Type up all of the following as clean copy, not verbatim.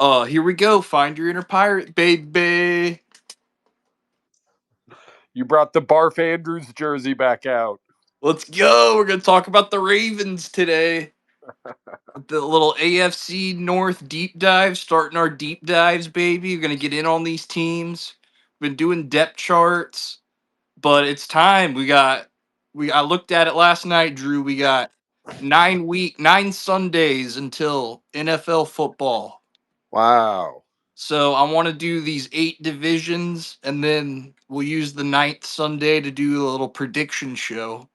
Here we go. Find your inner pirate, baby. You brought the Barf Andrews jersey back out. Let's go. We're gonna talk about the Ravens today. The little AFC North deep dive, starting our deep dives, baby. We're gonna get in on these teams. Been doing depth charts, but it's time. I looked at it last night, Drew. We got 9 Sundays until NFL football. Wow. So I want to do these 8 divisions, and then we'll use the ninth Sunday to do a little prediction show.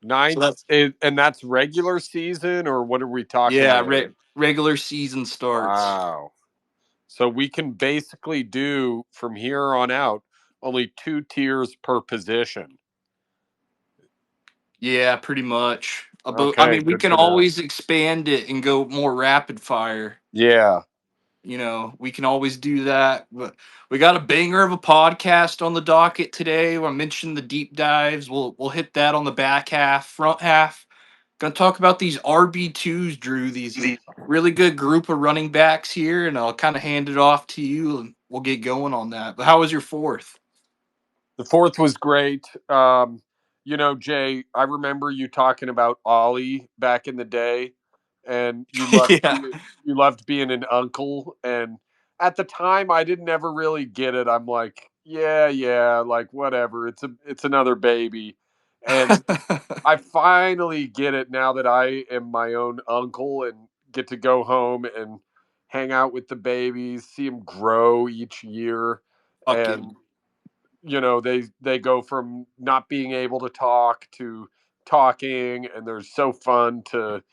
So Ninth, that's and that's regular season, or what are we talking yeah, here? regular season starts. Wow. So we can basically do from here on out only 2 tiers per position. Yeah, pretty much. But I Okay, mean, we good can to know. always expand it and go more rapid fire. Yeah. We can always do that. But we got a banger of a podcast on the docket today. I mentioned the deep dives. We'll hit that on the back half, front half. Gonna talk about these RB2s, Drew. These really good group of running backs here, and I'll kind of hand it off to you, and we'll get going on that. But how was your fourth? The fourth was great. Jay, I remember you talking about Ollie back in the day, and Yeah. you loved being an uncle. And at the time, I didn't ever really get it. I'm like, yeah, yeah, like whatever. It's another baby, and I finally get it now that I am my own uncle and get to go home and hang out with the babies, see them grow each year, and Fucking they go from not being able to talk to talking, and they're so fun to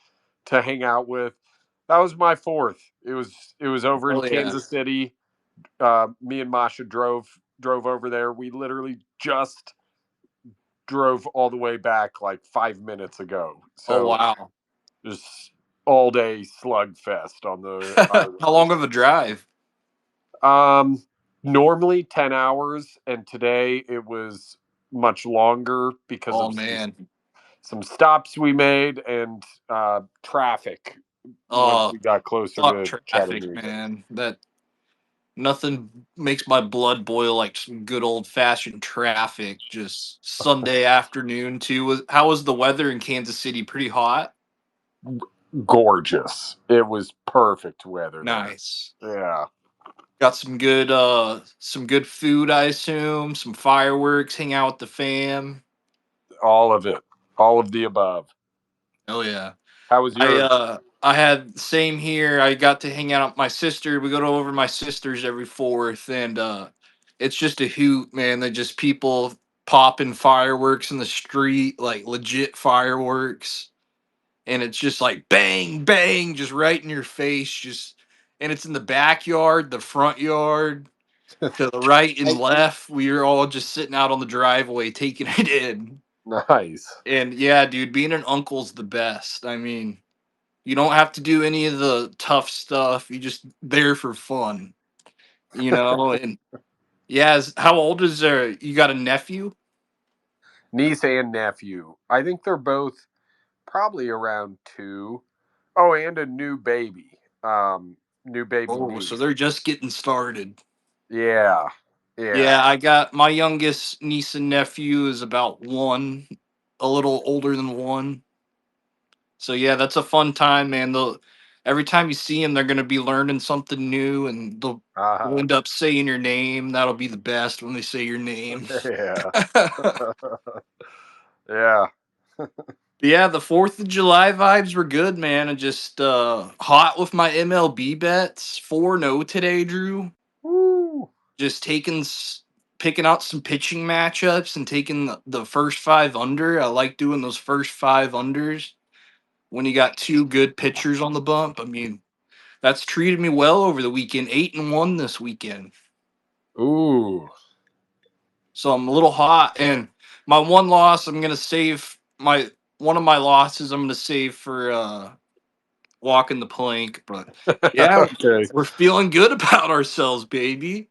hang out with. That was my fourth. It was over in hell yeah. Kansas City. Me and Masha drove over there. We literally just drove all the way back like 5 minutes ago. Oh So wow. just all day slugfest on the How highway. long of a drive? Um, Normally 10 hours, and today it was much longer because Oh of man. some stops we made and traffic once Oh, we got closer fuck to traffic, Chattanooga. man. That nothing makes my blood boil like some good old fashioned traffic. Just Sunday afternoon too. How was the weather in Kansas City? Pretty hot. Gorgeous. It was perfect weather there. Nice. Yeah, Got some good food, I assume, some fireworks, hang out with the fam. all of it. All of the above. Oh yeah. How was yours? I had the same here. I got to hang out with my sister. We go to over my sister's every fourth, and it's just a hoot, man. They just people popping fireworks in the street, like legit fireworks. And it's just like bang, bang, just right in your face, just and it's in the backyard, the front yard. To the right and left, we were all just sitting out on the driveway taking it in. Nice. And yeah, dude, being an uncle's the best. I mean, you don't have to do any of the tough stuff. You just there for fun. And yeah, how old is there? You got a nephew? Niece and nephew. I think they're both probably around 2. Oh, and a new baby. New baby Oh, so niece. they're just getting started. Yeah. Yeah. Yeah, I got my youngest niece and nephew is about one, a little older than one. So yeah, that's a fun time, man. Every time you see them, they're gonna be learning something new, and they'll Uh-huh. end up saying your name. That'll be the best when they say your name. Yeah. Yeah. Yeah, the 4th of July vibes were good, man. And just hot with my MLB bets. 4-0 today, Drew. Woo. Just picking out some pitching matchups and taking the first five under. I like doing those first five unders when you got two good pitchers on the bump. I mean, that's treated me well over the weekend. 8-1 this weekend. Ooh. So I'm a little hot. And my one loss, I'm gonna save my one of my losses I'm gonna save for walking the plank. But yeah, Okay. we're feeling good about ourselves, baby.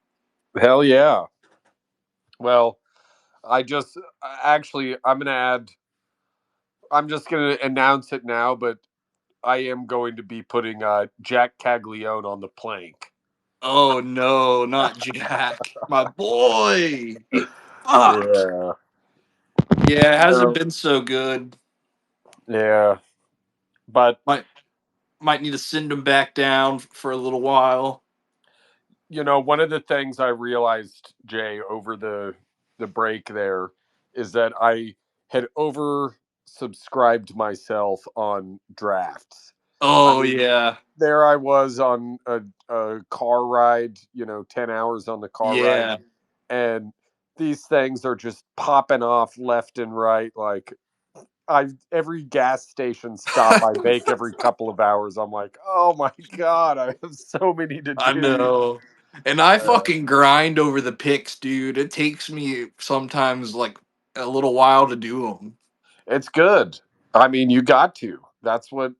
Hell yeah. Well, I just actually I'm just gonna announce it now, but I am going to be putting Jack Caglione on the plank. Oh no, not Jack, my boy. Fuck. Yeah. Yeah, it hasn't No. been so good. Yeah. But Might might need to send him back down for a little while. one of the things I realized, Jay, over the break there is that I had oversubscribed myself on drafts. I Oh mean, yeah, there I was on a car ride, 10 hours on the car ride, yeah. and these things are just popping off left and right. Like, I every gas station stop I make every couple of hours, I'm like, oh my god, I have so many to I do. know. And I Uh, fucking grind over the picks, dude. It takes me sometimes like a little while to do them. it's good. I mean, you got to. That's what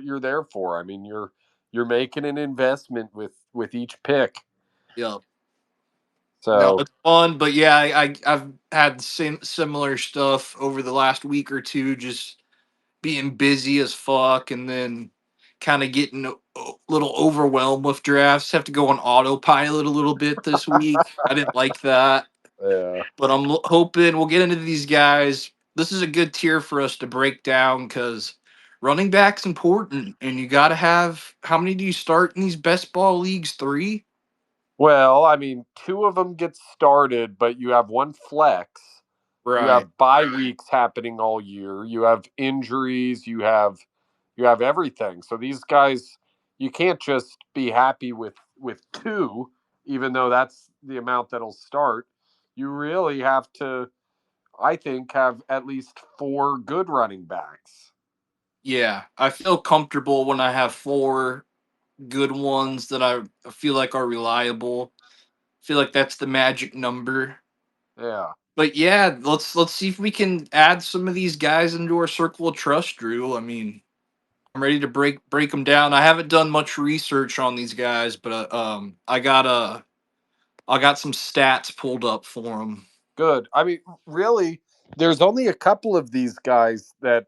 you're there for. I mean, you're making an investment with each pick. Yep. No, So it's fun, but yeah, I've had similar stuff over the last week or two, just being busy as fuck, and then kind of getting a little overwhelmed with drafts. Have to go on autopilot a little bit this week. I didn't like that, yeah. but I'm hoping we'll get into these guys. This is a good tier for us to break down because running back's important, and you got to have how many do you start in these best ball leagues? Three, Well, I mean, two of them get started, but you have one flex. You right? have bye weeks happening all year. You have injuries. You have everything. So these guys, you can't just be happy with two, even though that's the amount that'll start. You really have to, I think, have at least four good running backs. Yeah, I feel comfortable when I have four good ones that I feel like are reliable. Feel like that's the magic number. Yeah, But yeah, let's see if we can add some of these guys into our circle of trust, Drew. I mean, I'm ready to break them down. I haven't done much research on these guys, but I got some stats pulled up for them. good. I mean, really, there's only a couple of these guys that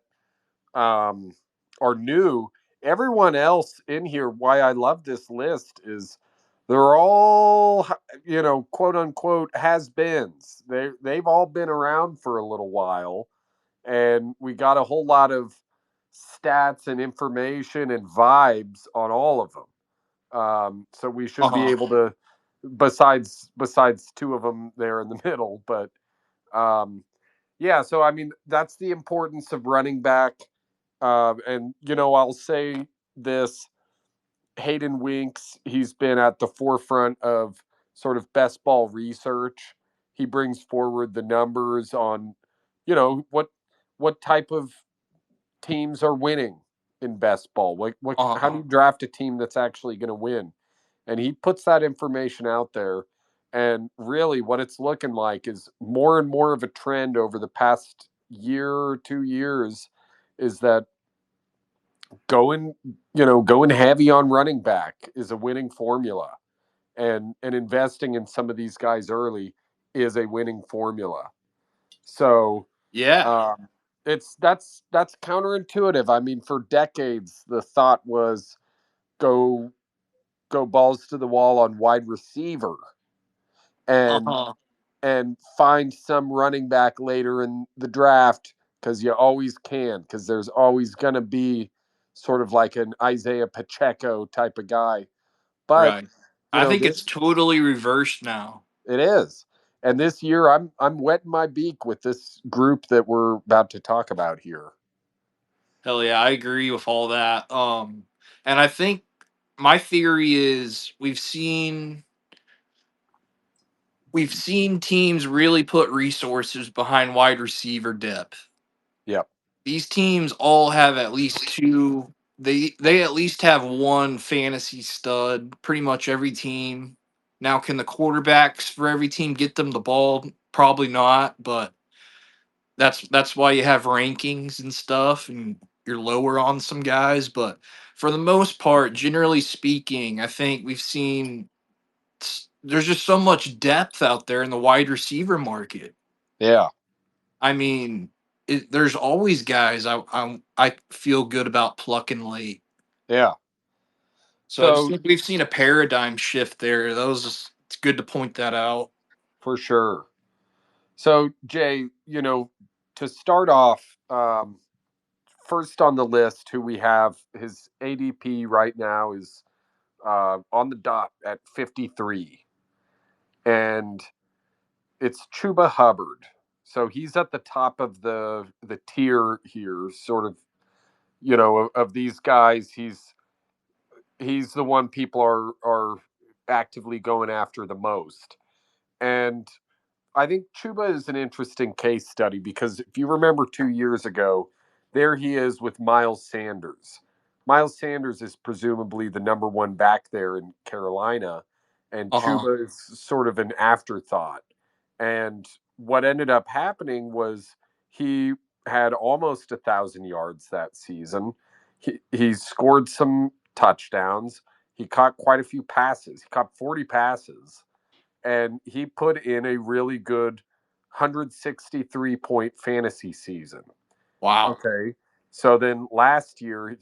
um, are new. Everyone else in here, why I love this list is they're all, quote unquote has beens. They've all been around for a little while, and we got a whole lot of stats and information and vibes on all of them. So we Uh should be huh. able to, besides two of them there in the middle, but um, yeah. So I mean, that's the importance of running back. And I'll say this: Hayden Winks. He's been at the forefront of sort of best ball research. He brings forward the numbers on, what type of teams are winning in best ball. What Uh how do huh. you draft a team that's actually going to win? And he puts that information out there. And really, what it's looking like is more and more of a trend over the past year or 2 years is that going, going heavy on running back is a winning formula. And investing in some of these guys early is a winning formula. So Yeah. um, that's counterintuitive. I mean, for decades, the thought was go go balls to the wall on wide receiver Uh and huh. and find some running back later in the draft because you always can because there's always going to be sort of like an Isaiah Pacheco type of guy. But Right. I think it's this totally reversed now. it is. And this year I'm wetting my beak with this group that we're about to talk about here. Hell yeah, I agree with all that. And I think my theory is we've seen teams really put resources behind wide receiver depth. Yep. These teams all have at least two. They at least have one fantasy stud. Pretty much every team. Now, can the quarterbacks for every team get them the ball? Probably not, but that's why you have rankings and stuff, and you're lower on some guys. But for the most part, generally speaking, I think we've seen there's just so much depth out there in the wide receiver market. Yeah. I mean, there's always guys I feel good about plucking late. Yeah. So I just So think we've seen a paradigm shift there. It's good to point that out. for sure. So Jay, to start off, first on the list, who we have, his ADP right now is on the dot at 53, and it's Chuba Hubbard. So he's at the top of the tier here, sort of, of these guys. He's the one people are actively going after the most, and I think Chuba is an interesting case study because if you remember 2 years ago, there he is with Miles Sanders. Miles Sanders is presumably the number one back there in Carolina, and Uh huh. Chuba is sort of an afterthought. And what ended up happening was he had almost 1,000 yards that season. He scored some touchdowns. He caught quite a few passes. He caught 40 passes, and he put in a really good 163-point fantasy season. Wow. Okay. So then last year,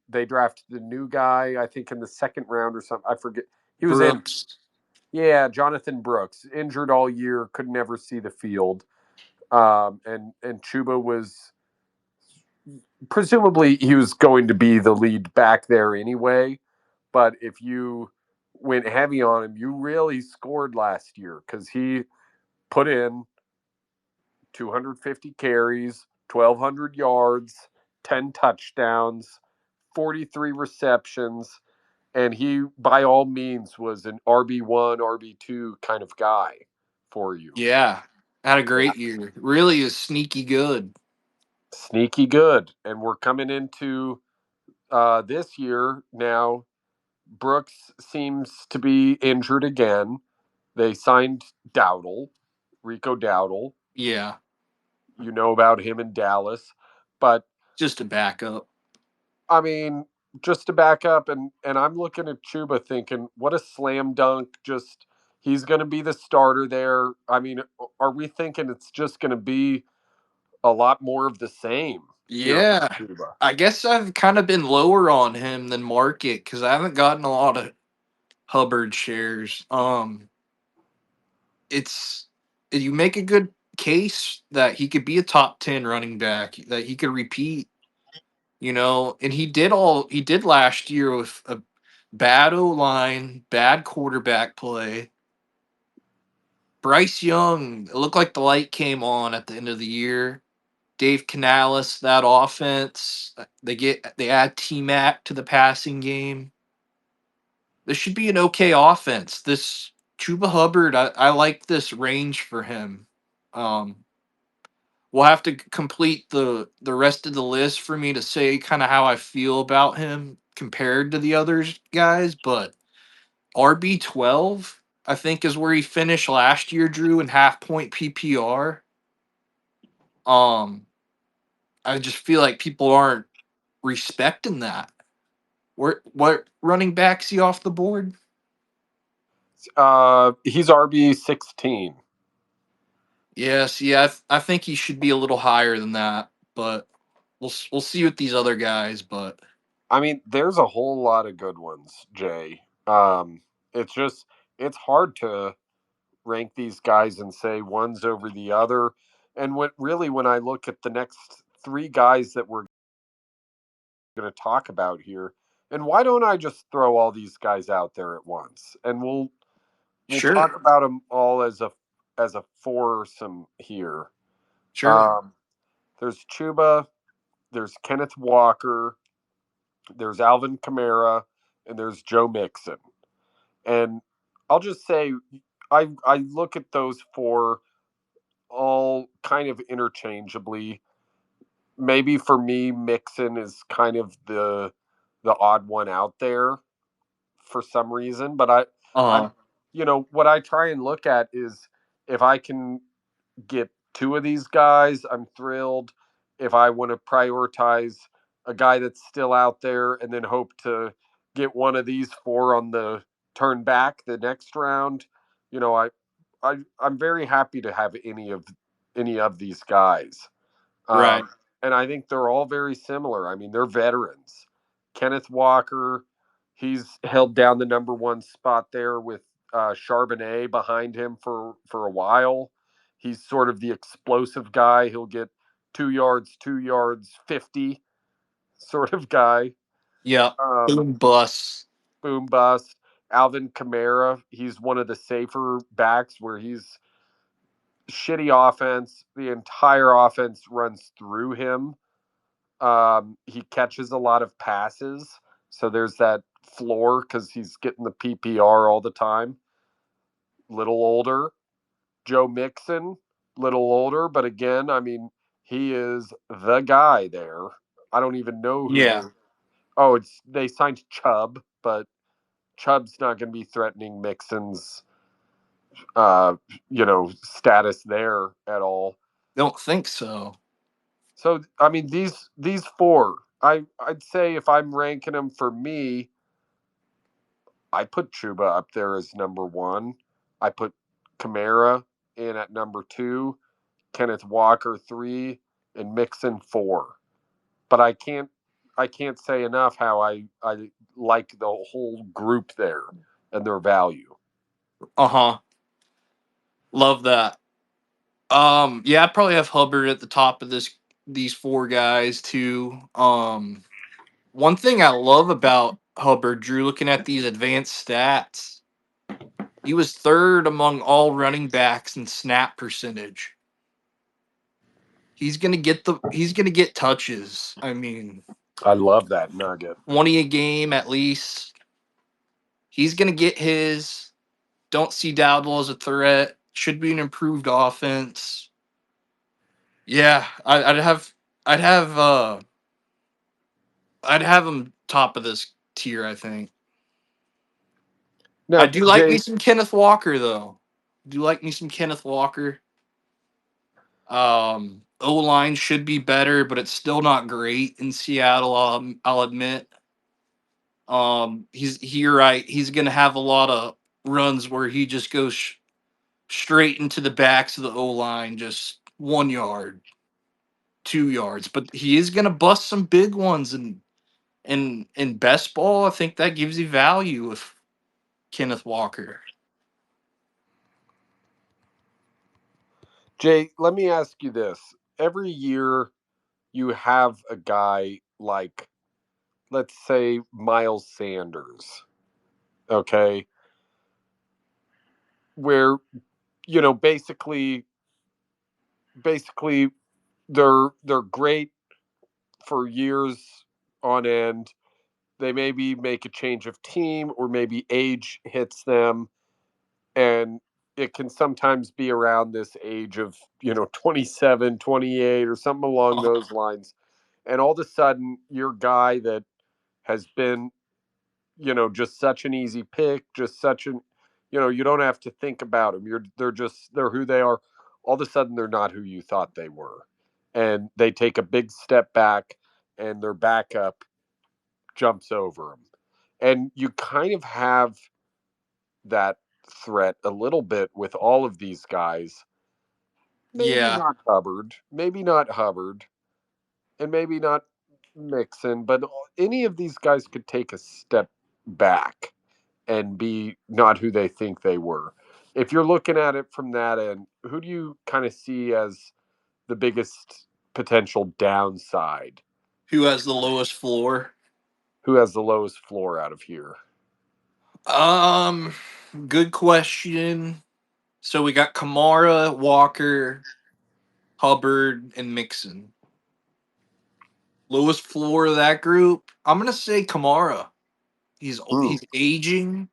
they drafted the new guy, I think in the second round or something. I forget. He was in, Brooks. yeah, Jonathan Brooks, injured all year, could never see the field. And Chuba was presumably he was going to be the lead back there anyway. But if you went heavy on him, you really scored last year because he put in 250 carries, 1,200 yards, 10 touchdowns, 43 receptions, and he, by all means, was an RB1, RB2 kind of guy for you. Yeah. Had a Yeah. great year. Really is sneaky good. Sneaky good. And we're coming into this year now. Brooks seems to be injured again. They signed Dowdle, Rico Dowdle. Yeah. You know about him in Dallas. But Just a backup. I mean, just to back up, and I'm looking at Chuba thinking, what a slam dunk! Just he's going to be the starter there. I mean, are we thinking it's just going to be a lot more of the same here from Yeah. Chuba? I guess I've kind of been lower on him than market because I haven't gotten a lot of Hubbard shares. It's you make a good case that he could be a top 10 running back, that he could repeat, and he did last year with a bad O line, bad quarterback play. Bryce Young, it looked like the light came on at the end of the year. Dave Canales, that offense, they add T Mac to the passing game. This should be an okay offense. This Chuba Hubbard, I like this range for him. Um, we'll have to complete the rest of the list for me to say kind of how I feel about him compared to the others guys, but RB12 I think is where he finished last year, Drew, in half point PPR. Um, I just feel like people aren't respecting that. What running backs he off the board? He's RB16. Yes, yeah, I think he should be a little higher than that, but we'll see with these other guys. But I mean, there's a whole lot of good ones, Jay. It's just it's hard to rank these guys and say one's over the other. And when I look at the next three guys that we're going to talk about here, and why don't I just throw all these guys out there at once, and we'll sure, talk about them all as a foursome here. sure, Um, there's Chuba, there's Kenneth Walker, there's Alvin Kamara, and there's Joe Mixon. And I'll just say, I look at those four all kind of interchangeably. Maybe for me, Mixon is kind of the odd one out there for some reason. But I'm, uh, what I try and look at is if I can get two of these guys, I'm thrilled. If I want to prioritize a guy that's still out there and then hope to get one of these four on the turn back the next round, you know, I'm very happy to have any of these guys. right, And I think they're all very similar. I mean, they're veterans. Kenneth Walker, He's held down the number one spot there with Charbonnet behind him for a while. He's sort of the explosive guy. He'll get 2 yards, 2 yards, 50 sort of guy. Yep. Um, Boom bus. boom bust. Alvin Kamara, he's one of the safer backs where he's shitty offense. The entire offense runs through him. He catches a lot of passes, so there's that floor because he's getting the PPR all the time. Little older, Joe Mixon, little older, but again, I mean, he is the guy there. I don't even know who Yeah. they're. Oh, it's they signed Chubb, but Chubb's not going to be threatening Mixon's, uh, status there at all. Don't think so. So I mean, these four, I'd say if I'm ranking them for me, I put Chuba up there as number one. I put Kamara in at number two, Kenneth Walker three, and Mixon four. But I can't say enough how I like the whole group there and their value. Uh-huh. Love that. Yeah, I probably have Hubbard at the top of these four guys too. One thing I love about Hubbard, Drew, looking at these advanced stats, he was third among all running backs in snap percentage. He's gonna get touches. I mean, I love that nugget. 20 a game at least. He's gonna get his. Don't see Dowdle as a threat. Should be an improved offense. Yeah, I'd have I'd have him top of this tier, I think. I Now, do like me Jay, some Kenneth Walker though. Do like me some Kenneth Walker. O line should be better, but it's still not great in Seattle. I'll admit. You're right. He's gonna have a lot of runs where he just goes straight into the backs of the O line, just 1 yard, 2 yards. But he is gonna bust some big ones, and in best ball, I think that gives you value with Kenneth Walker. Let me ask you this. Every year you have a guy like, let's say, Miles Sanders, okay, where, basically they're great for years on end. They maybe make a change of team or maybe age hits them, and it can sometimes be around this age of 27, 28, or something along Uh, those lines, and all of a sudden your guy that has been just such an easy pick, just such an you don't have to think about them. They're who they are. All of a sudden they're not who you thought they were. And they take a big step back and their backup jumps over them. And you kind of have that threat a little bit with all of these guys. Maybe yeah, not Hubbard, and maybe not Mixon, but any of these guys could take a step back and be not who they think they were. If you're looking at it from that end, who do you kind of see as the biggest potential downside? who has the lowest floor? Who has the lowest floor out of here? Um, Good question. So we got Kamara, Walker, Hubbard, and Mixon. Lowest floor of that group. I'm gonna say Kamara. Hmm. He's aging.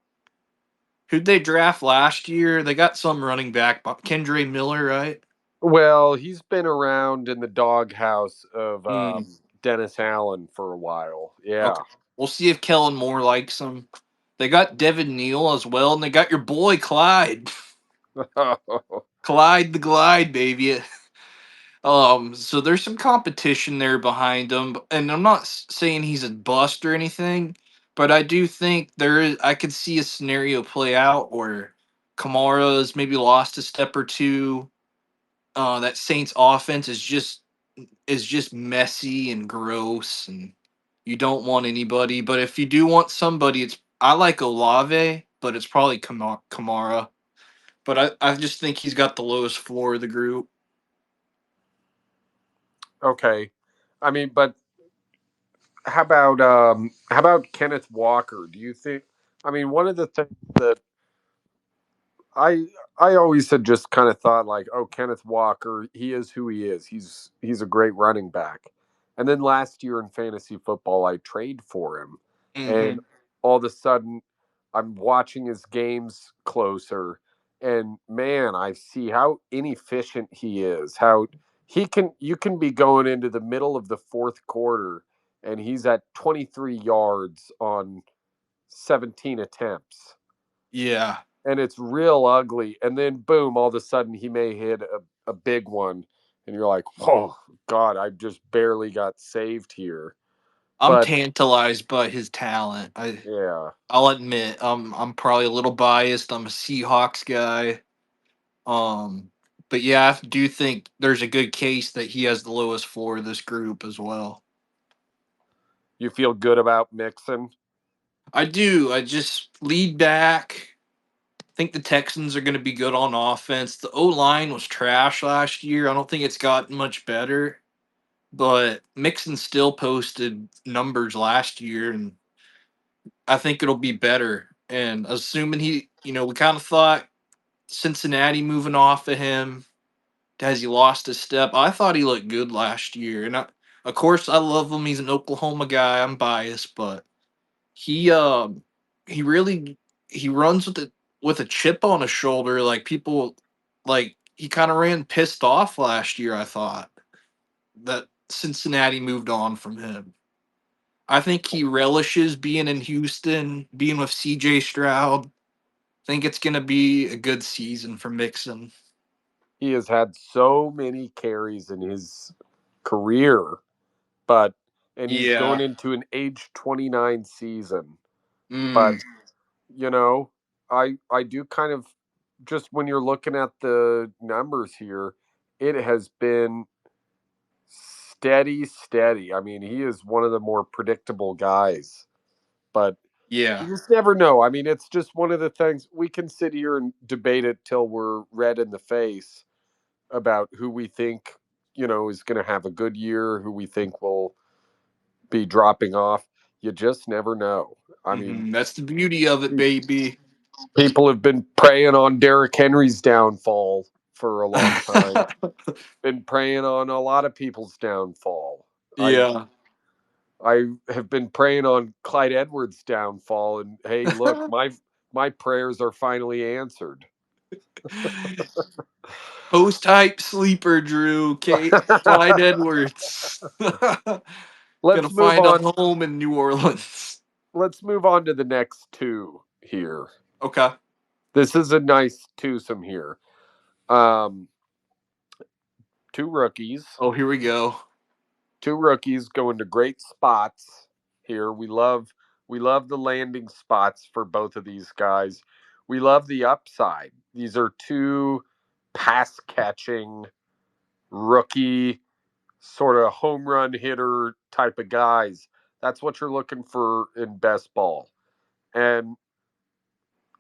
Who'd they draft last year? They got some running back, Kendra Miller, right? Well, he's been around in the doghouse of Mm, Dennis Allen for a while. Yeah. okay. We'll see if Kellen Moore likes him. They got Devin Neal as well, and they got your boy Clyde. Clyde the Glide, baby. So there's some competition there behind him, and I'm not saying he's a bust or anything, but I do think I could see a scenario play out where Kamara's maybe lost a step or two. That Saints offense is just messy and gross, and You don't want anybody, but if you do want somebody, it's I like Olave, but it's probably Kamara. But I just think he's got the lowest floor of the group. Okay. I mean, but how about Kenneth Walker? Do you think? I mean, one of the things that I I always had just kind of thought like, oh, Kenneth Walker, he is who he is. He's a great running back. And then last year in fantasy football, I trade for him, and Hmm. all of a sudden, I'm watching his games closer, and man, I see how inefficient he is. How he can you can be going into the middle of the fourth quarter, and he's at 23 yards on 17 attempts, Yeah, and it's real ugly. And then boom, all of a sudden he may hit a big one, and you're like, "Whoa, God, I just barely got saved here." I'm But tantalized by his talent. yeah, I'll admit, I'm probably a little biased. I'm a Seahawks guy. Um, but yeah, I do think there's a good case that he has the lowest floor of this group as well. you feel good about Mixon. I do. I just lead back. Think the Texans are going to be good on offense. The O line was trash last year. I don't think it's gotten much better, but Mixon still posted numbers last year, and I think it'll be better. And assuming we kind of thought Cincinnati moving off of him, has he lost his step? I thought he looked good last year, and of course, I love him. He's an Oklahoma guy. I'm biased, but he he really he runs with a chip on his shoulder. Like people, like he kind of ran pissed off last year. I thought that Cincinnati moved on from him. I think he relishes being in Houston, being with CJ Stroud. I think it's going to be a good season for Mixon. He has had so many carries in his career, but and he's going Yeah. into an age 29 season. But Mm, you know, I do kind of, just when you're looking at the numbers here, it has been steady, steady. I mean, he is one of the more predictable guys, but you yeah. just never know. I mean, it's just one of the things we can sit here and debate it till we're red in the face about who we think, is going to have a good year, who we think will be dropping off. You just never know. I mean, That's the beauty of it, baby. people have been preying on Derrick Henry's downfall for a long time. Been preying on a lot of people's downfall. I Yeah. I have been praying on Clyde Edwards' downfall, and hey, look, my prayers are finally answered. Post type sleeper, Drew. Clyde Edwards. Gonna let's move find a on. home in New Orleans. Let's move on to the next two here. Okay. This is a nice twosome here. Um, two rookies, Oh, here we go. two rookies going to great spots here. We love the landing spots for both of these guys. We love the upside. These are two pass catching rookie sort of home run hitter type of guys. That's what you're looking for in best ball. And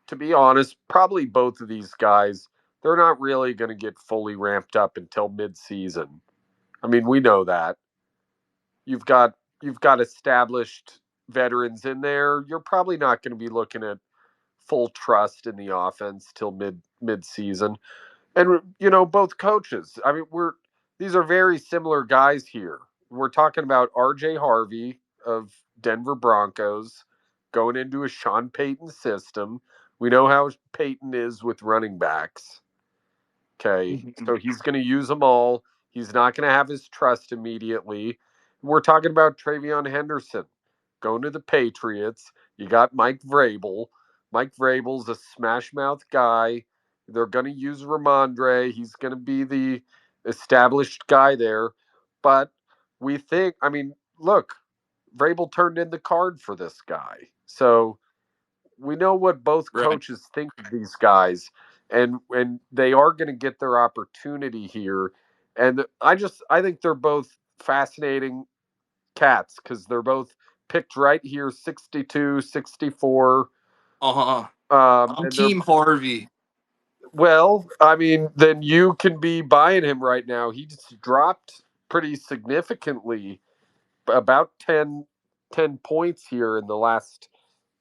to be honest, probably both of these guys, they're not really going to get fully ramped up until mid-season. I mean, we know that. You've got you've got established veterans in there. You're probably not going to be looking at full trust in the offense till mid-season. And both coaches. I mean, these are very similar guys here. We're talking about R.J. Harvey of Denver Broncos going into a Sean Payton system. We know how Payton is with running backs. Okay, Mhm. so he's going to use them all. He's not going to have his trust immediately. We're talking about Travion Henderson going to the Patriots. You got Mike Vrabel. Mike Vrabel's a smash mouth guy. They're going to use Ramondre. He's going to be the established guy there. But we think, I mean, look, Vrabel turned in the card for this guy. So we know what both Right. coaches think of these guys, and they are going to get their opportunity here. And I think they're both fascinating Cats, because they're both picked right here, 62, 64. Uh-huh. I'm And they're, Team Harvey. well, I mean, then you can be buying him right now. He's dropped pretty significantly, about 10 points here in the last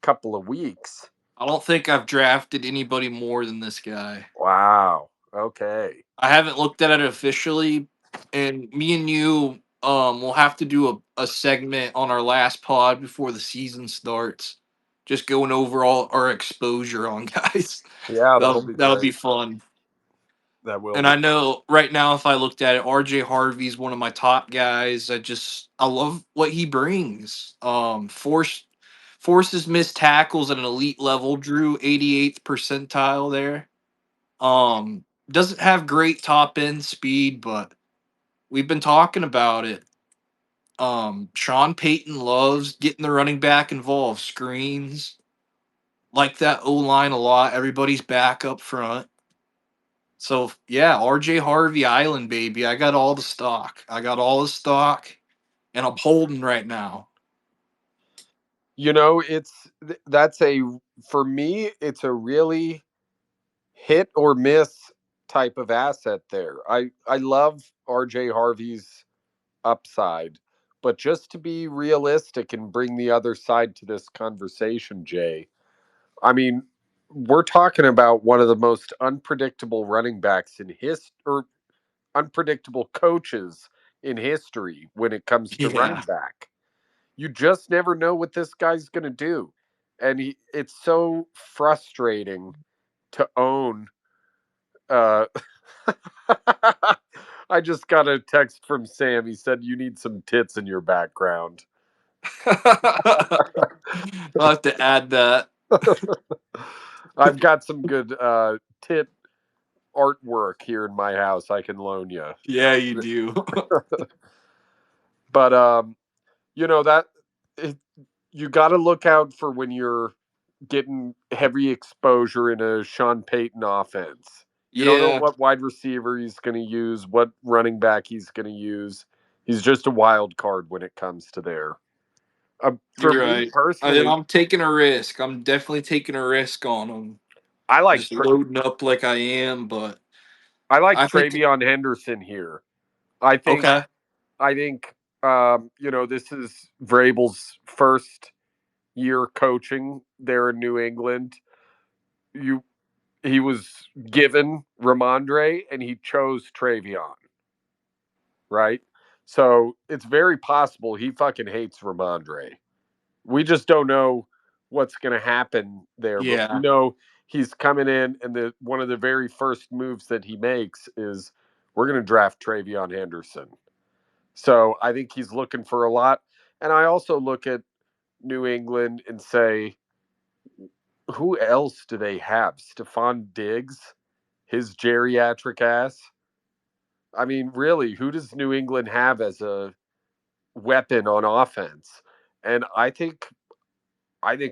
couple of weeks. I don't think I've drafted anybody more than this guy. Wow. Okay. I haven't looked at it officially, and me and you will have to do a segment on our last pod before the season starts. Just going over all our exposure on guys. Yeah, that'll be That'll be great. fun. That will And be. I know right now, if I looked at it, RJ Harvey's one of my top guys. I love what he brings. Forces missed tackles at an elite level. Drew 88th percentile there. Doesn't have great top end speed, but we've been talking about it. Sean Payton loves getting the running back involved. Screens like that O line a lot. Everybody's back up front. So yeah, RJ Harvey Island, baby. I got all the stock. I got all the stock, and I'm holding right now. That's a, for me, it's a really hit or miss type of asset there. I love RJ Harvey's upside, but just to be realistic and bring the other side to this conversation, Jay. I mean, we're talking about one of the most unpredictable running backs in his, or unpredictable coaches in history when it comes to running Yeah. back. You just never know what this guy's going to do. And it's so frustrating to own. Uh, I just got a text from Sam. He said, "You need some tits in your background." I'll have to add that. I've got some good tit artwork here in my house I can loan you. Yeah, you do. But that it, you got to look out for when you're getting heavy exposure in a Sean Payton offense. You don't know Yeah, what wide receiver he's going to use, what running back he's going to use. He's just a wild card when it comes to there. For you're me right. personally, I'm taking a risk. I'm definitely taking a risk on them. I like Just loading up like I am, but I like I think Travion Henderson here. I think okay. I think this is Vrabel's first year coaching there in New England. You He was given Ramondre and he chose Travion, right? So it's very possible he fucking hates Ramondre. We just don't know what's going to happen there, but we Yeah, know he's coming in, and one of the very first moves that he makes is we're going to draft Travion Henderson. So I think he's looking for a lot, and I also look at New England and say, who else do they have? Stephon Diggs, his geriatric ass. I mean, really, who does New England have as a weapon on offense? And I think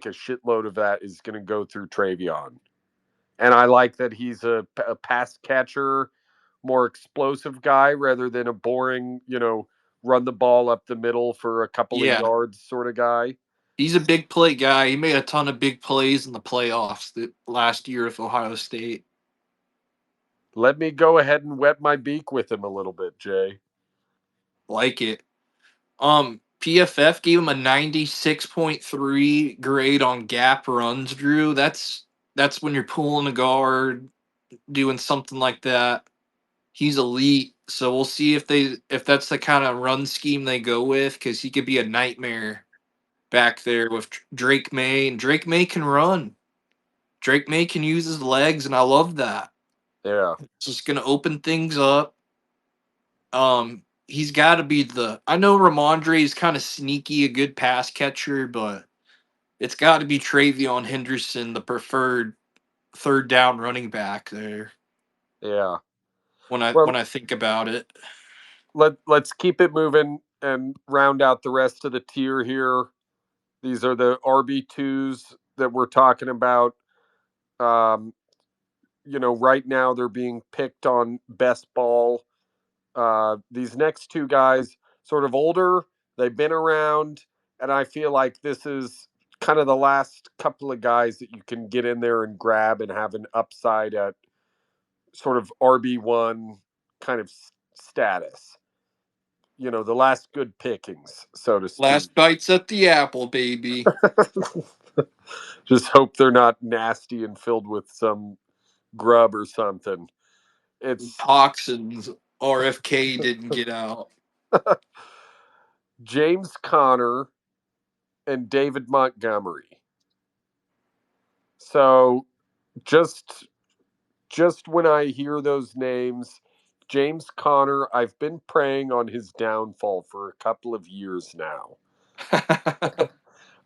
a shitload of that is going to go through Travion. And I like that he's a pass catcher, more explosive guy rather than a boring, run the ball up the middle for a couple of yeah. yards sort of guy. He's a big play guy. He made a ton of big plays in the playoffs the last year with Ohio State. Let me go ahead and wet my beak with him a little bit, Jay. Like it. PFF gave him a 96.3 grade on gap runs, Drew. That's when you're pulling a guard, doing something like that. He's elite. So we'll see if that's the kind of run scheme they go with, because he could be a nightmare back there with Drake May, and Drake May can run. Drake May can use his legs, and I love that. Yeah, It's just gonna open things up. He's got to be I know Ramondre is kind of sneaky, a good pass catcher, but it's got to be Travion Henderson, the preferred third down running back there. yeah. When Well, I think about it, let's keep it moving and round out the rest of the tier here. These are the RB2s that we're talking about. Um, right now they're being picked on best ball. These next two guys, sort of older, They've been around, and I feel like this is kind of the last couple of guys that you can get in there and grab and have an upside at sort of RB1 kind of status. The last good pickings, so to speak. Last bites at the apple, baby. Just hope they're not nasty and filled with some grub or something. It's Toxins. RFK didn't get out. James Conner and David Montgomery. So just just when I hear those names, James Conner, I've been preying on his downfall for a couple of years now.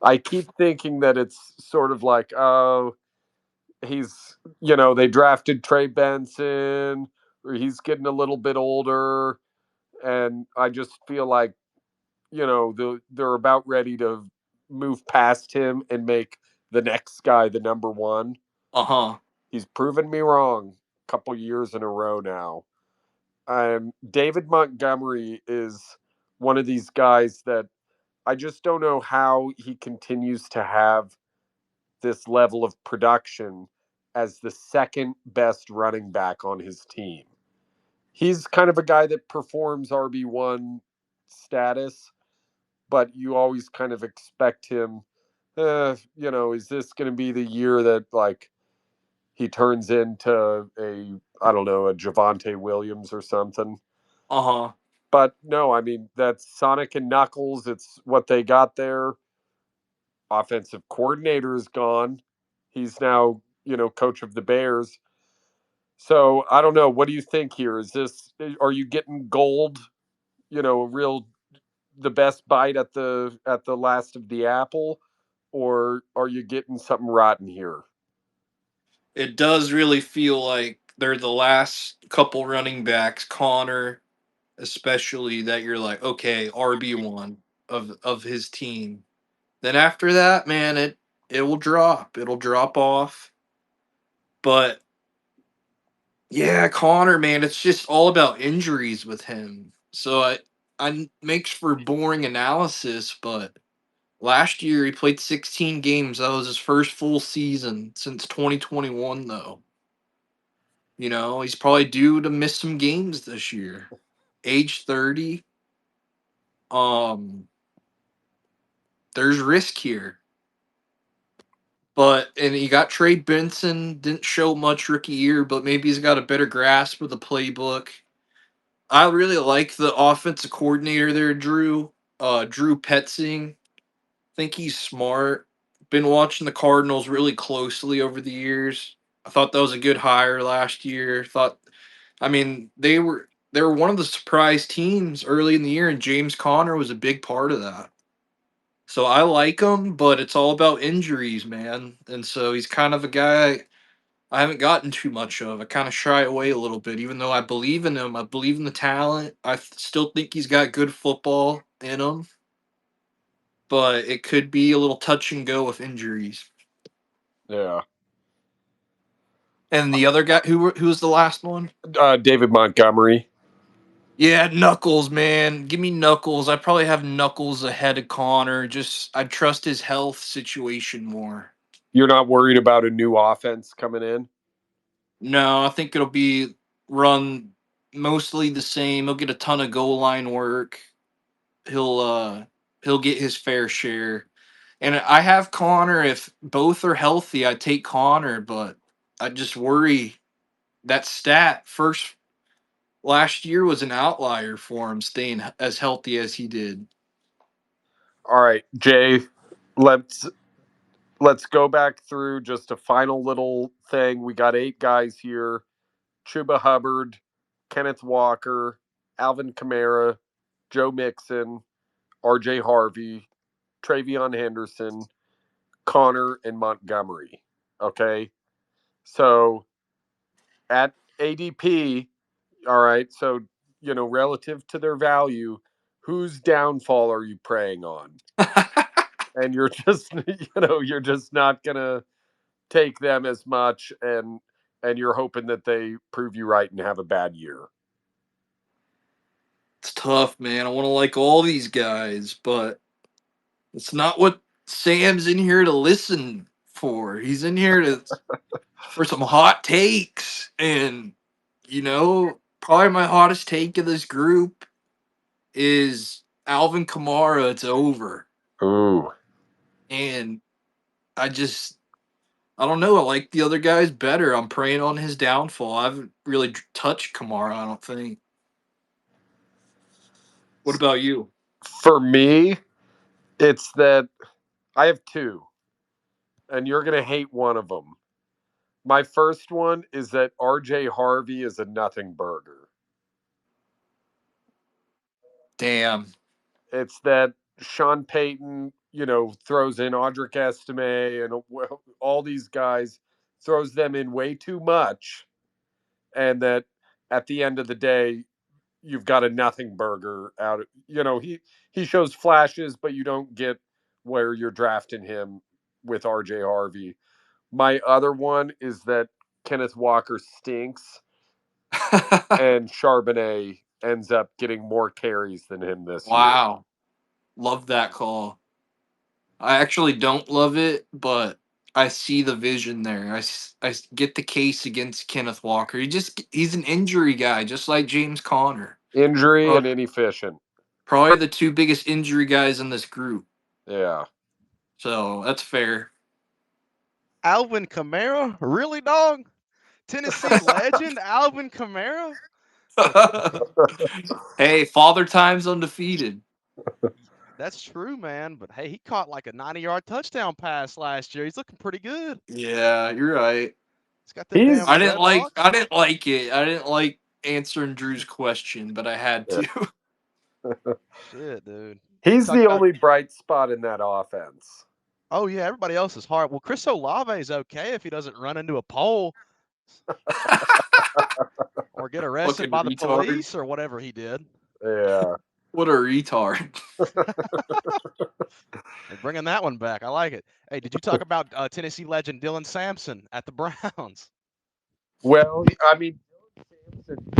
I keep thinking that it's sort of like, oh, they drafted Trey Benson, or he's getting a little bit older, and I just feel like, they're about ready to move past him and make the next guy the number one. Uh-huh. He's proven me wrong a couple years in a row now. David Montgomery is one of these guys that I just don't know how he continues to have this level of production as the second best running back on his team. He's kind of a guy that performs RB1 status, but you always kind of expect him, is this going to be the year that, like, he turns into I don't know, a Javonte Williams or something? Uh-huh. But no, I mean, that's Sonic and Knuckles. It's what they got there. Offensive coordinator is gone. He's now, coach of the Bears. So I don't know. What do you think here? Are you getting gold? Real the best bite at the last of the apple, or are you getting something rotten here? It does really feel like they're the last couple running backs, Connor especially, that you're like, okay, RB1 of his team. Then after that, man, it will drop. It'll drop off. But yeah, Connor, man, it's just all about injuries with him. So I makes for boring analysis, but last year he played 16 games. That was his first full season since 2021 though. He's probably due to miss some games this year. Age 30, um there's risk here. But and he got Trey Benson, didn't show much rookie year, but maybe he's got a better grasp of the playbook. I really like the offensive coordinator there, Drew Petzing. Think he's smart. Been watching the Cardinals really closely over the years. I thought that was a good hire last year. I mean, they were one of the surprise teams early in the year, and James Conner was a big part of that. So I like him, but it's all about injuries, man. And so he's kind of a guy I haven't gotten too much of. I kind of shy away a little bit, even though I believe in him. I believe in the talent. Still think he's got good football in him, but it could be a little touch and go with injuries. Yeah. And the other guy, who was the last one? David Montgomery. Yeah, Knuckles, man. Give me Knuckles. I probably have Knuckles ahead of Connor. Just I trust his health situation more. You're not worried about a new offense coming in? No, I think it'll be run mostly the same. He'll get a ton of goal line work. He'll uh he'll get his fair share. And I have Connor. If both are healthy, I take Connor, but I just worry that stat first last year was an outlier for him staying as healthy as he did. All right, Jay, let's let's go back through just a final little thing. We got 8 guys here: Chuba Hubbard, Kenneth Walker, Alvin Kamara, Joe Mixon, R.J. Harvey, Travion Henderson, Connor, and Montgomery. Okay, so at ADP, all right. So relative to their value, whose downfall are you preying on? And you're just you're just not gonna take them as much, and you're hoping that they prove you right and have a bad year. It's tough, man. I want to like all these guys, but it's not what Sam's in here to listen for. He's in here to for some hot takes, and probably my hottest take of this group is Alvin Kamara. It's over, Ooh. and I just I don't know. I like the other guys better. I'm praying on his downfall. I haven't really touched Kamara. I don't think. What about you? For me, it's that I have two, and you're going to hate one of them. My first one is that RJ Harvey is a nothing burger. Damn. It's that Sean Payton, throws in Audric Estime and all these guys, throws them in way too much, and that at the end of the day, you've got a nothing burger out. He shows flashes, but you don't get where you're drafting him with RJ Harvey. My other one is that Kenneth Walker stinks, and Charbonnet ends up getting more carries than him this year. Wow. Love that call. I actually don't love it, but I see the vision there. I get the case against Kenneth Walker. He's an injury guy, just like James Conner. Injury and Probably, inefficient. probably the two biggest injury guys in this group. Yeah. So that's fair. Alvin Kamara? Really, dog? Tennessee legend Alvin Kamara? Hey, Father Time's undefeated. That's true, man. But hey, he caught like a 90-yard touchdown pass last year. He's looking pretty good. Yeah, you're right. He's got them damn I red didn't like locks. I didn't like it. I didn't like answering Drew's question, but I had to. Shit, dude. He's Talk the about. only bright spot in that offense. Oh yeah, everybody else is hard. Well, Chris Olave is okay if he doesn't run into a pole or get arrested Fucking by the retard. police or whatever he did. Yeah. What a retard. They're bringing that one back. I like it. Hey, did you talk about Tennessee legend Dylan Sampson at the Browns? Well, I mean,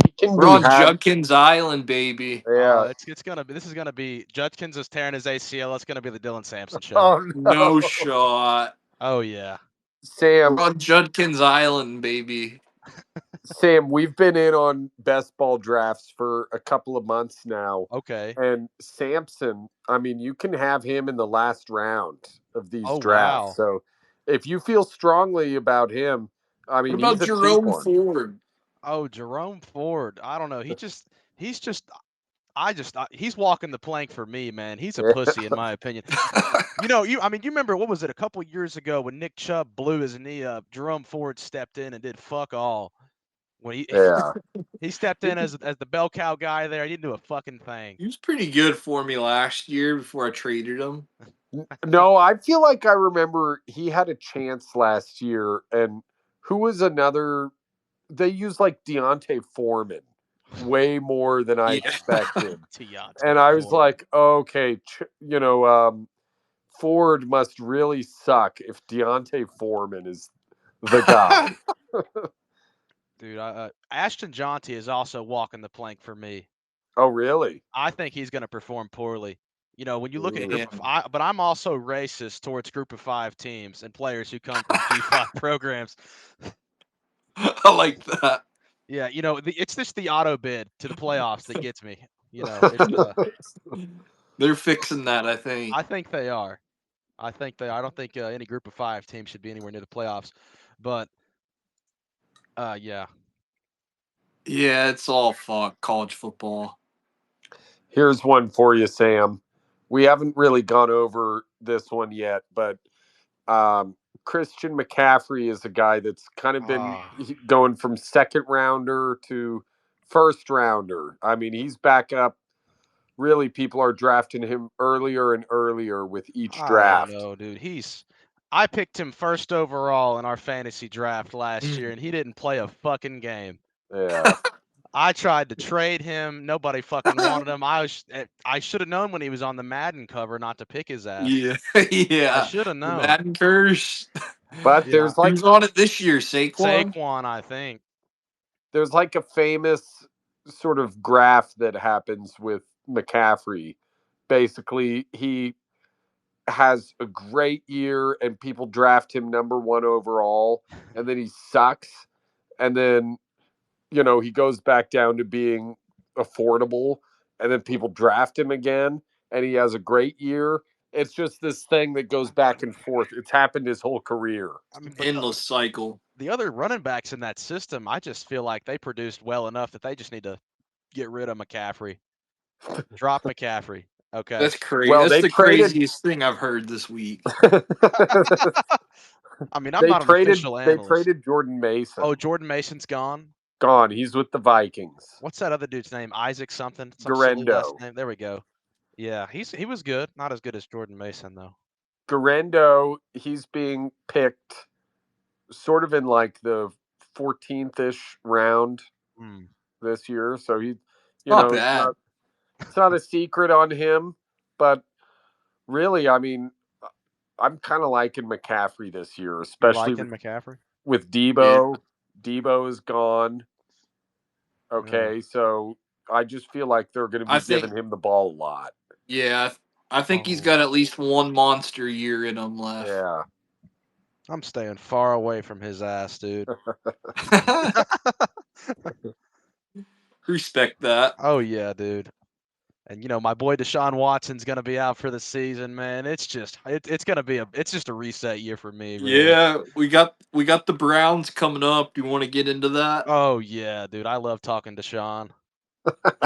he can We're be on had. Judkins Island, baby. Yeah. It's gonna be. This is gonna be. Judkins is tearing his ACL. It's gonna be the Dylan Sampson show. Oh No no, shot. Oh yeah. Sam. We're on Judkins Island, baby. Sam, we've been in on best ball drafts for a couple of months now. Okay. And Sampson, I mean, you can have him in the last round of these Oh drafts. wow. So if you feel strongly about him, I What mean, about he's a cheap Jerome one. Ford? Oh, Jerome Ford. I don't know. He's walking the plank for me, man. He's a pussy in my opinion. You remember what was it a couple years ago when Nick Chubb blew his knee up? Jerome Ford stepped in and did fuck all. When he Yeah. he stepped in as the bell cow guy there. He didn't do a fucking thing. He was pretty good for me last year before I traded him. No, I feel like I remember he had a chance last year. And who was another? They used like Deontay Foreman way more than I Yeah. expected. Deontay And I was Foreman. like, okay, Ford must really suck if Deontay Foreman is the guy. Dude, Ashton Jaunty is also walking the plank for me. Oh, really? I think he's going to perform poorly. When you look at Yeah. but I'm also racist towards group of 5 teams and players who come from G5 programs. I like that. Yeah, it's just the auto bid to the playoffs that gets me. It's, They're fixing that, I think. I think they are. I don't think any group of 5 team should be anywhere near the playoffs. But yeah. Yeah, it's all fuck college football. Here's one for you, Sam. We haven't really gone over this one yet, but Christian McCaffrey is a guy that's kind of been going from second rounder to first rounder. I mean, he's back up. Really, people are drafting him earlier and earlier with each draft. I don't know, dude. I picked him first overall in our fantasy draft last year, and he didn't play a fucking game. Yeah. I tried to trade him. Nobody fucking wanted him. I should have known when he was on the Madden cover not to pick his ass. Yeah, yeah. I should have known. The Madden curse. But there's like who's on it this year? Saquon. Saquon, I think. There's like a famous sort of graph that happens with McCaffrey. Basically, he has a great year and people draft him number 1 overall, and then he sucks, and then he goes back down to being affordable, and then people draft him again and he has a great year. It's just this thing that goes back and forth. It's happened his whole career. I mean, but Endless cycle. the other running backs in that system, I just feel like they produced well enough that they just need to get rid of McCaffrey. Drop McCaffrey. Okay. That's crazy. Well, That's they the traded. craziest thing I've heard this week. I mean, I'm not an official They analyst. traded Jordan Mason. Oh, Jordan Mason's gone. Gone. He's with the Vikings. What's that other dude's name? Isaac something. Some silly last name. There we go. Yeah, he was good. Not as good as Jordan Mason though. Garendo, he's being picked sort of in like the 14th-ish round this year. So he, Not bad. It's not a secret on him, but really, I mean, I'm kind of liking McCaffrey this year, especially McCaffrey with Debo. Yeah. Debo is gone. Okay, so I just feel like they're going to be giving him the ball a lot. Yeah, I think he's got at least one monster year in him left. Yeah. I'm staying far away from his ass, dude. Respect that. Oh yeah, dude. And my boy Deshaun Watson's gonna be out for the season, man. It's just it's just a reset year for me. Really. Yeah, we got the Browns coming up. Do you want to get into that? Oh yeah, dude. I love talking to Deshaun.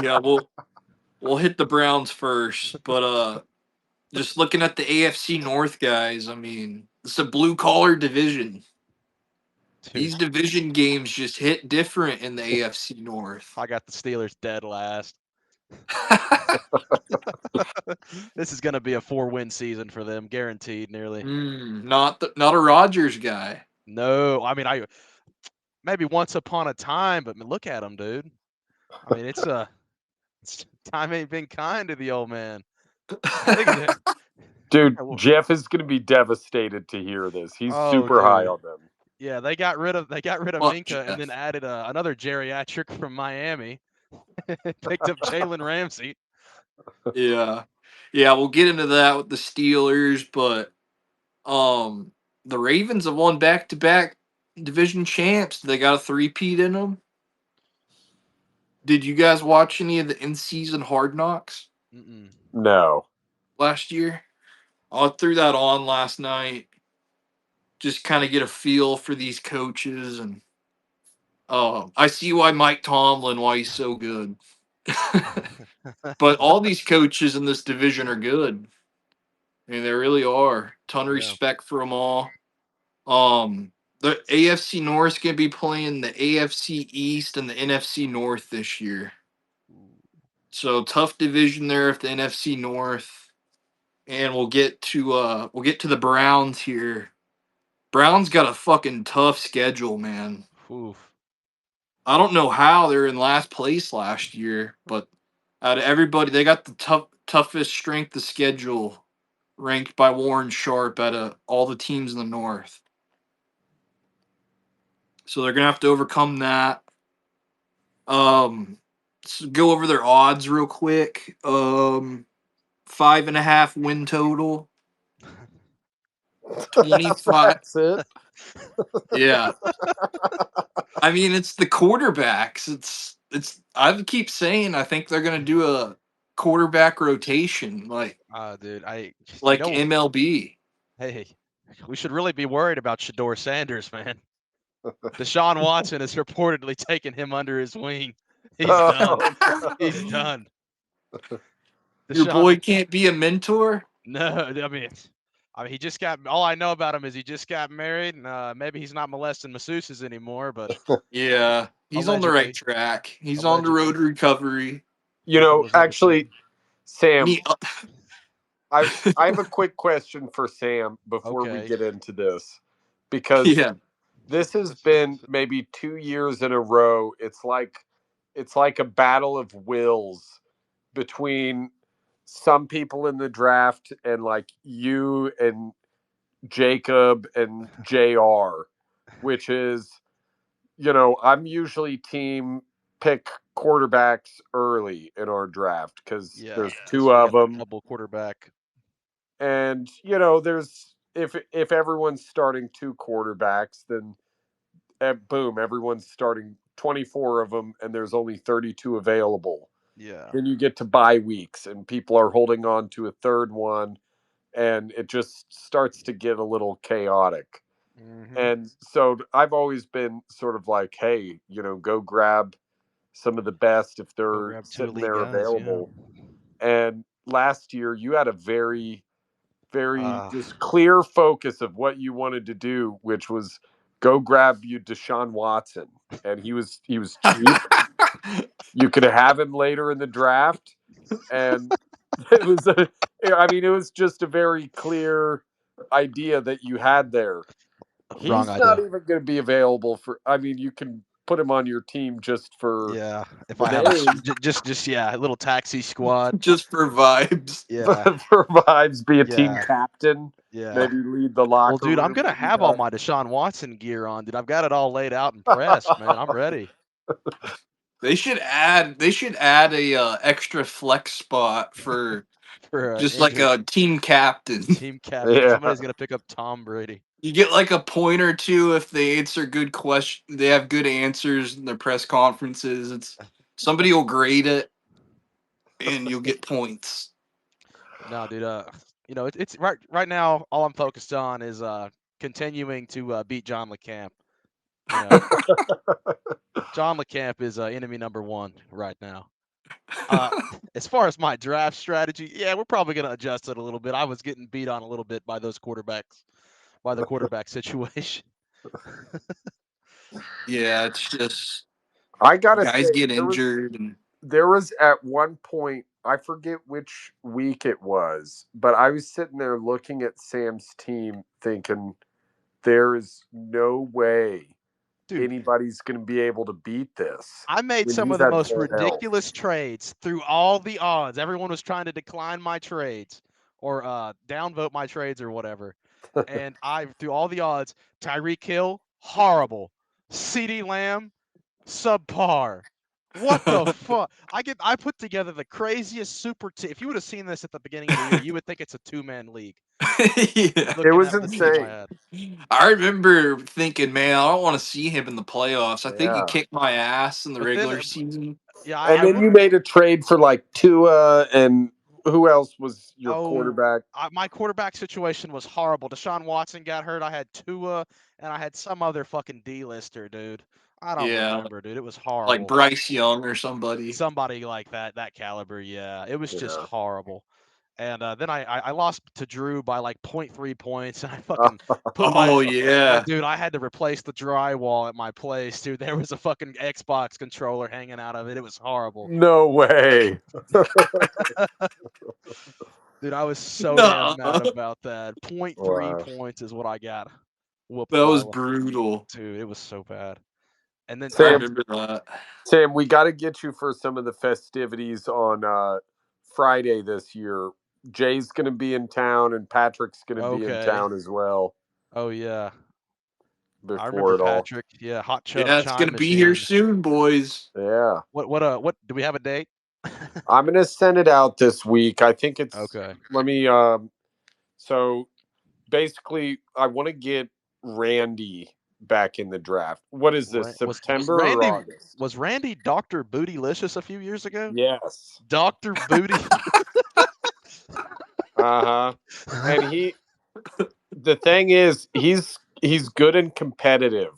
Yeah, we'll hit the Browns first, but just looking at the AFC North guys, I mean, it's a blue collar division. Dude. These division games just hit different in the AFC North. I got the Steelers dead last. This is going to be a 4-win season for them, guaranteed, nearly. Not a Rodgers guy. No, I mean, maybe once upon a time, but look at him, dude. I mean, it's time ain't been kind to the old man. Dude, Jeff is going to be devastated to hear this. He's super high on them. Yeah, they got rid of Minka and then added another geriatric from Miami. Picked up Jalen Ramsey. Yeah, we'll get into that with the Steelers, but the Ravens have won back-to-back division champs. They got a three-peat in them. Did you guys watch any of the in-season Hard Knocks? No. Last year? I threw that on last night. Just kind of get a feel for these coaches, and I see why why he's so good. But all these coaches in this division are good. I mean, they really are. Ton of respect for them all. The AFC North is going to be playing the AFC East and the NFC North this year. So tough division there with the NFC North. And we'll get to the Browns here. Browns got a fucking tough schedule, man. Oof. I don't know how they're in last place last year, but out of everybody, they got the toughest strength of schedule ranked by Warren Sharp out of all the teams in the North. So they're gonna have to overcome that. So go over their odds real quick. 5.5 win total. 25. That's it. Yeah. I mean, it's the quarterbacks. It's. I keep saying I think they're gonna do a quarterback rotation, like. Dude, MLB. Hey, we should really be worried about Shador Sanders, man. Deshaun Watson has reportedly taken him under his wing. He's done. He's done. Your boy can't be a mentor? No, I mean, he just got. All I know about him is he just got married, and maybe he's not molesting masseuses anymore. But yeah, he's on the right track. He's on the road to recovery. Actually, Sam, I have a quick question for Sam before we get into this, because this has been maybe 2 years in a row. It's like a battle of wills between some people in the draft and like you and Jacob and JR, which is, I'm usually team pick quarterbacks early in our draft because there's Yeah, two we of got the them, double quarterback. and there's if everyone's starting two quarterbacks, then boom, everyone's starting 24 of them, and there's only 32 available. Yeah. Then you get to bye weeks, and people are holding on to a third one, and it just starts to get a little chaotic. Mm-hmm. And so I've always been sort of like, hey, go grab some of the best if Go they're grab two sitting elite there guys. Yeah. available. And last year, you had a very, very Uh, just clear focus of what you wanted to do, which was go grab you Deshaun Watson, and he was cheap. You could have him later in the draft, and it was it was just a very clear idea that you had there. wrong He's not idea. even going to be available for. I mean, you can put him on your team just for Yeah. If the I have a name, just yeah, a little taxi squad. Just for vibes. Yeah. for vibes, be a team Yeah. captain, Yeah. maybe lead the Well, locker dude, I'm room gonna if you have all my Deshaun Watson gear on, dude. I've got it all laid out and pressed, man. I'm ready They should add a extra flex spot for for just like injured a team captain. team captain. Yeah. Somebody's gonna pick up Tom Brady. You get like a point or two if they answer good question. They have good answers in their press conferences. It's somebody will grade it, and you'll get points. No, dude. It's right now. All I'm focused on is continuing to beat John LeCamp. You know, John LeCamp is enemy number one right now. Uh, as far as my draft strategy, yeah, we're probably gonna adjust it a little bit. I was getting beat on a little bit by those quarterbacks, by the quarterback situation. Yeah, it's just I gotta guys say get there was injured, and there was at one point, I forget which week it was, but I was sitting there looking at Sam's team thinking there is no way Dude, anybody's going to be able to beat this I made when some he's of the at most full health. ridiculous trades through all the odds. Everyone was trying to decline my trades or downvote my trades or whatever. And I, through all the odds, Tyreek Hill, horrible. CD Lamb, subpar. What the fuck? I put together the craziest super team. If you would have seen this at the beginning of the year, you would think it's a two-man league. yeah. It Looking was at the team I insane. had. I remember thinking, man, I don't want to see him in the playoffs. I think he Yeah. kicked my ass in the But then, regular season. yeah, And I then will. you made a trade for like Tua, and who else was your Oh, quarterback? my quarterback situation was horrible. Deshaun Watson got hurt. I had Tua, and I had some other fucking D-lister, dude. I don't Yeah, remember, dude. It was like horrible. Bryce Young or somebody. Somebody like that caliber, yeah. It was just Yeah. horrible. And then I lost to Drew by like 0.3 points, and I fucking put Oh yeah. dude, I had to replace the drywall at my place, dude. There was a fucking Xbox controller hanging out of it. It was horrible. No way. Dude, I was so damn No, mad about that. 0.3 Wow. points is what I got whooped that by. was brutal. Dude, it was so bad. And then I Sam, remember that. Sam, we got to get you for some of the festivities on Friday this year. Jay's going to be in town, and Patrick's going to be in okay. town as well Oh yeah. I remember before it all. Patrick. Yeah, hot chub Yeah, it's chime gonna be here machine. soon, boys. Yeah. What do we have a date? I'm going to send it out this week. I think it's, Okay. let me, so basically, I want to get Randy back in the draft. What is this, Was September or Randy August? was Randy Dr. Bootylicious a few years ago? Yes. Dr. Booty. Uh huh. And the thing is, he's good and competitive.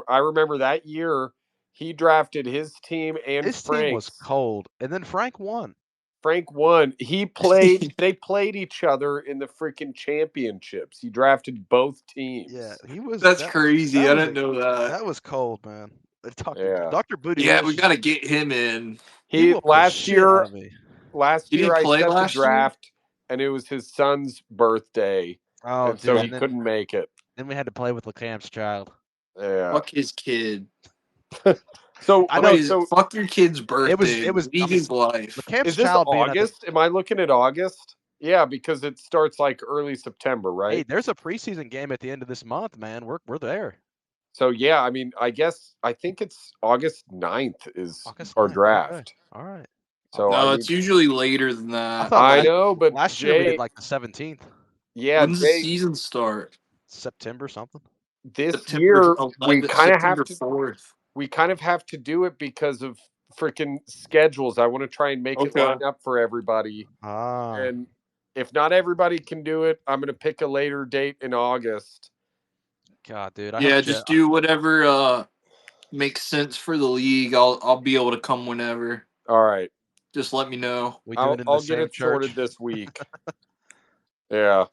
I remember that year he drafted his team and His team was Frank's. cold, and then Frank won. Frank won. He played. They played each other in the freaking championships. He drafted both Yeah, teams. he was That's crazy. I didn't know that. that was cold, man. Yeah. Dr. Yeah, we Bootylicious, gotta get him in. he He whooped the shit out of me. last Did he year I play set the last year? draft, and it was his son's birthday, Oh, and so dude, he and couldn't make it. then we had to play with LeCamp's child. Yeah. Fuck his kid. So I know Fuck your kid's birthday. it was Be I mean his life. LeCamp's is this child being at the August? Am I looking at August? Yeah, because it starts like early September, hey, right? there's a preseason game at the end of this month, man. We're there. So yeah, I mean, I think it's August 9th is August our 9th. Okay. draft. All right. So I No, mean, it's usually later than I that. thought I know, but last year we did Jay, like the 17th, yeah, When's the Jay, season start? September something. this September year 11th, September 4th. we kind of have to do it because of freaking schedules. I want to try and make it Okay. line up for everybody. Ah, And if not everybody can do it, I'm going to pick a later date in August. God, dude, I hope Yeah, just do whatever makes sense for the league. I'll be able to come whenever. All right. Just let me know. we do it in the I'll get same it sorted church. this week. Yeah.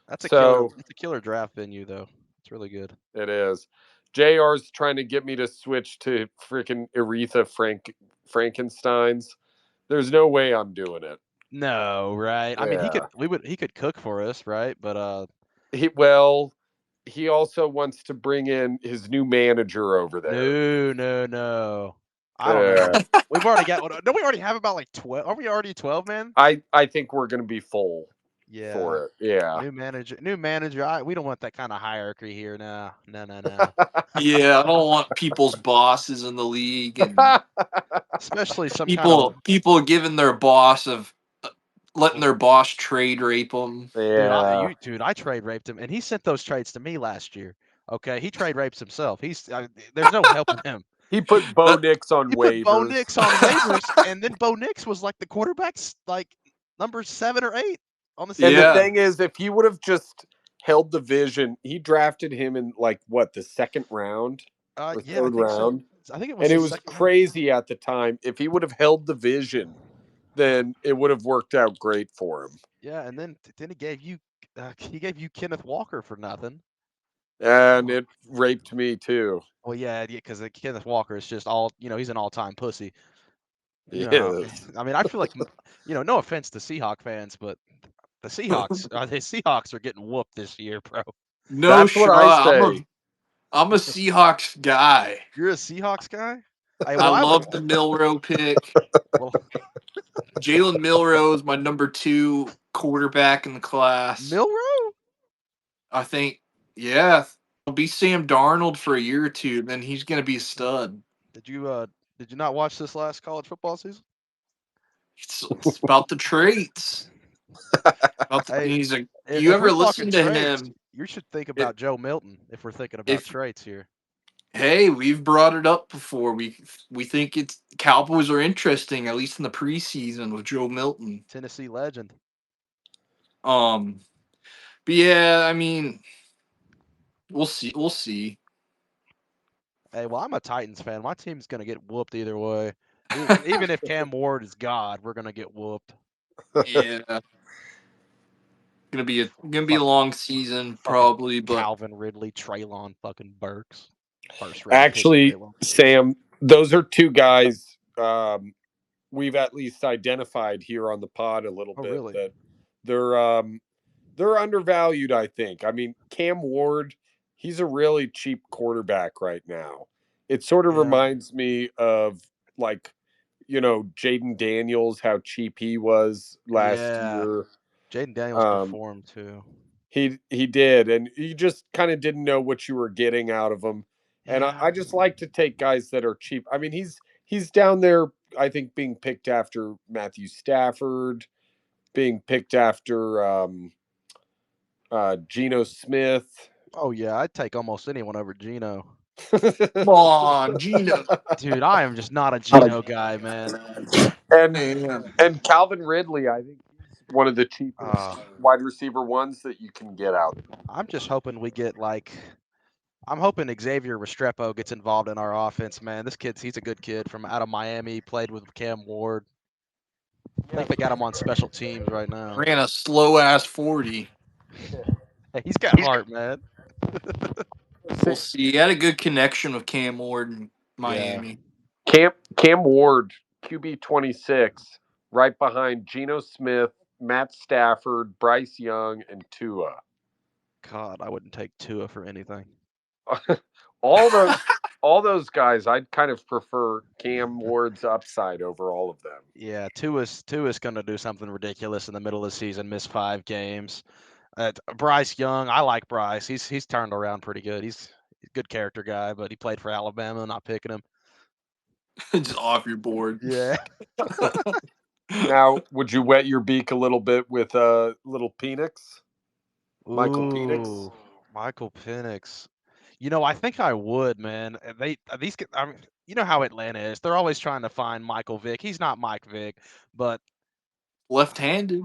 That's a killer. So It's a killer draft venue, though. It's really good. it is. JR's trying to get me to switch to freaking Aretha Frankenstein's. There's no way I'm doing it. No, right? I mean, Yeah. he could cook for us, right? But He also wants to bring in his new manager over there. no. I don't know. Yeah. We've already got. Don't we already have about like 12? Are we already 12, man? I think we're going to be full Yeah. for it. Yeah. New manager. We don't want that kind of hierarchy here. No. Yeah, I don't want people's bosses in the league and Especially some kind of people giving their boss of letting their boss trade rape them. Yeah. dude. I trade raped him, and he sent those trades to me last year. Okay, he trade rapes himself. There's no helping him. He put Bo That- Nix on He put Bo waivers. Nix on waivers, and then Bo Nix was like the quarterback's like number 7 or 8 on the And season. the Yeah. thing is, if he would have just held the vision, he drafted him in like what, the second round or Yeah, I third think so. round. I think it was And it the was second round. crazy at the time. If he would have held the vision, then it would have worked out great for him. Yeah, and then he gave you Kenneth Walker for nothing. And it raped me too. Well, yeah, because Kenneth Walker is just he's an all-time pussy. You know how Yes. I mean, I feel like no offense to Seahawk fans, but the Seahawks are getting whooped this year, bro. No That's what I shot. say. I'm a Seahawks guy. You're a Seahawks guy? Hey, I well, love the Milrow pick. well, Jalen Milrow is my number 2 quarterback in the class. Milrow? I think, yeah, it'll be Sam Darnold for a year or two, then he's gonna be a stud. Did you not watch this last college football season? It's about the traits. Hey, He's a. You if we're ever talking listen to traits, him? you should think about Joe Milton if we're thinking about If traits here. Hey, we've brought it up before. We think it's Cowboys are interesting, at least in the preseason with Joe Milton. Tennessee legend. But yeah, I mean, we'll see. We'll see. Hey, well, I'm a Titans fan. My team's gonna get whooped either way. Even if Cam Ward is God, we're gonna get whooped. Yeah, gonna be a long season probably, but Calvin Ridley, Traylon fucking Burks. Actually, Sam, those are two guys we've at least identified here on the pod a little bit really? that they're undervalued, I think. I mean, Cam Ward, he's a really cheap quarterback right now. It sort of reminds me of like, Jaden Daniels, how cheap he was last year. Jaden Daniels performed too. He did, and you just kind of didn't know what you were getting out of him. And I just like to take guys that are cheap. I mean, he's down there, I think, being picked after Matthew Stafford, being picked after Geno Smith. Oh yeah, I'd take almost anyone over Geno. come on, Gino. Dude, I am just not a Geno guy, man. And Calvin Ridley, I think he's one of the cheapest wide receiver ones that you can get out. I'm just hoping we get I'm hoping Xavier Restrepo gets involved in our offense, man. He's a good kid from out of Miami. He played with Cam Ward. I think they got him on special teams right now. Ran a slow ass 40. Hey, he's got heart, man. We'll see. He had a good connection with Cam Ward in Miami. Cam Ward, QB 26, right behind Geno Smith, Matt Stafford, Bryce Young, and Tua. God, I wouldn't take Tua for anything. all those guys, I'd kind of prefer Cam Ward's upside over all of them. Yeah, Tua's going to do something ridiculous in the middle of the season, miss 5 games. Bryce Young, I like Bryce. He's turned around pretty good. He's a good character guy, but he played for Alabama. Not picking him. Just off your board. Yeah. Now, would you wet your beak a little bit with little Penix? Michael Penix? Michael Penix. I think I would, man. I mean, you know how Atlanta is. They're always trying to find Michael Vick. He's not Mike Vick, but Left-handed.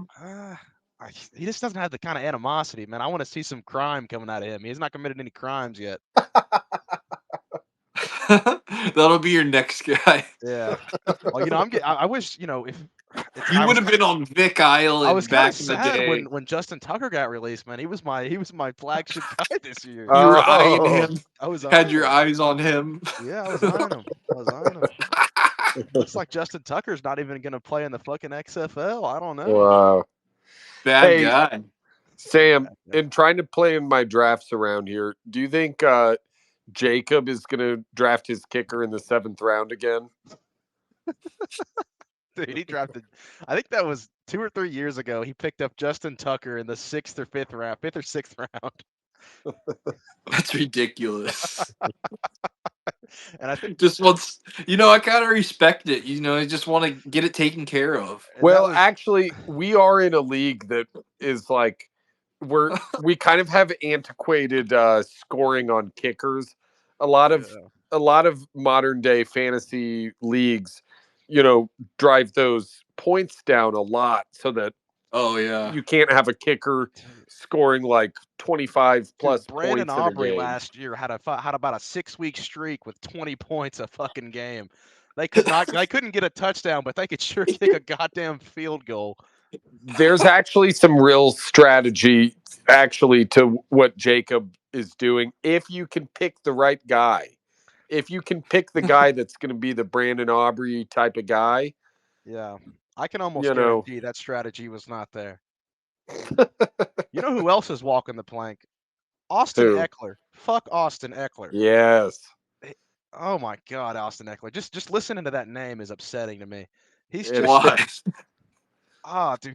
he just doesn't have the kind of animosity, man. I want to see some crime coming out of him. He's not committed any crimes yet. That'll be your next guy. Yeah. Well, I wish, if You would have been on Vic Island I was kind of back in the sad day. when Justin Tucker got released, man. He was my flagship guy this year. You were eyeing Oh. him. I was Had eyeing your him. eyes on him. Yeah, I was eyeing him. Looks like Justin Tucker's not even going to play in the fucking XFL. I don't know. Wow. Bad Hey, guy. Sam, in trying to play in my drafts around here, do you think Jacob is going to draft his kicker in the 7th round again? Dude, he drafted. I think that was 2 or 3 years ago. He picked up Justin Tucker in the 6th or 5th round, 5th or 6th round. That's ridiculous. And I think Just wants, I kind of respect it. I just want to get it taken care of. Well, actually, we are in a league that is like we kind of have antiquated scoring on kickers. A lot of modern day fantasy leagues, drive those points down a lot so that you can't have a kicker scoring like 25 plus Brandon points Aubrey in a game. last year had about a 6-week streak with 20 points a fucking game. They couldn't get a touchdown, but they could sure kick a goddamn field goal. There's actually some real strategy to what Jacob is doing. If you can pick the right guy, if you can pick the guy that's going to be the Brandon Aubrey type of guy. Yeah. I can almost guarantee that strategy was not there. You know who else is walking the plank? Austin Eckler. Fuck Austin Eckler. Yes. Oh my God, Austin Eckler. Just listening to that name is upsetting to me. He's just why. Dude.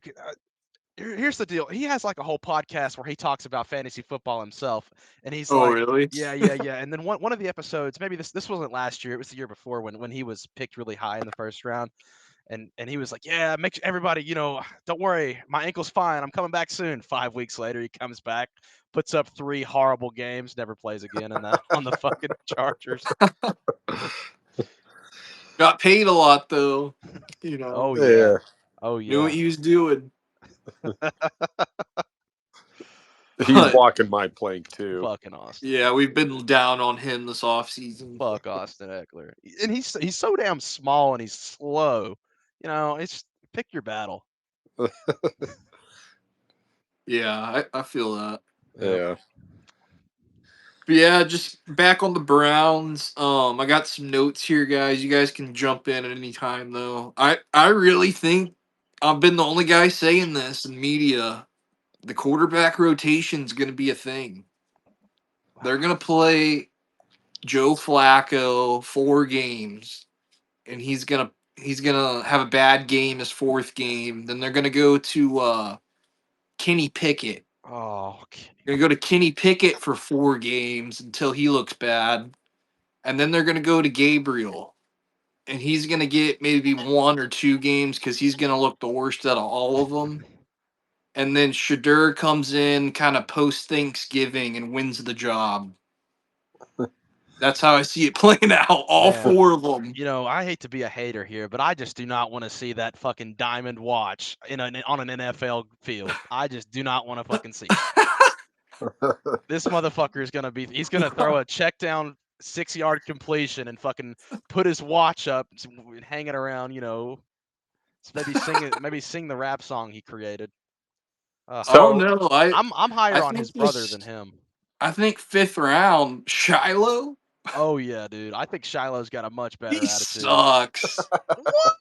Here's the deal. He has like a whole podcast where he talks about fantasy football himself, and he's like, really? Yeah. And then one of the episodes, maybe this wasn't last year, it was the year before when he was picked really high in the 1st round, and he was like, yeah, make everybody, don't worry, my ankle's fine, I'm coming back soon. 5 weeks later, he comes back, puts up 3 horrible games, never plays again on the fucking Chargers. Got paid a lot though. Oh yeah. Knew what he was doing. He's walking my plank too. Fucking Austin. Yeah, we've been down on him this offseason. Fuck Austin Eckler. And he's so damn small and he's slow. It's pick your battle. Yeah, I feel that. Yeah. But yeah, just back on the Browns. I got some notes here, guys. You guys can jump in at any time though. I really think I've been the only guy saying this in media. The quarterback rotation is going to be a thing. They're going to play Joe Flacco 4 games, and he's gonna have a bad game his 4th game. Then they're gonna go to Kenny Pickett. Oh, They're gonna go to Kenny Pickett for 4 games until he looks bad, and then they're gonna go to Gabriel, and he's gonna get maybe 1 or 2 games because he's gonna look the worst out of all of them. And then Shadur comes in kind of post Thanksgiving and wins the job. That's how I see it playing out. All 4 of them. I hate to be a hater here, but I just do not want to see that fucking diamond watch on an NFL field. I just do not want to fucking see it. This motherfucker is he's gonna throw a check down 6-yard completion and fucking put his watch up, hanging around. Maybe sing the rap song he created. So no, I'm higher on his brother than him. I think 5th round, Shiloh. Oh yeah, dude. I think Shiloh's got a much better attitude. Sucks. What?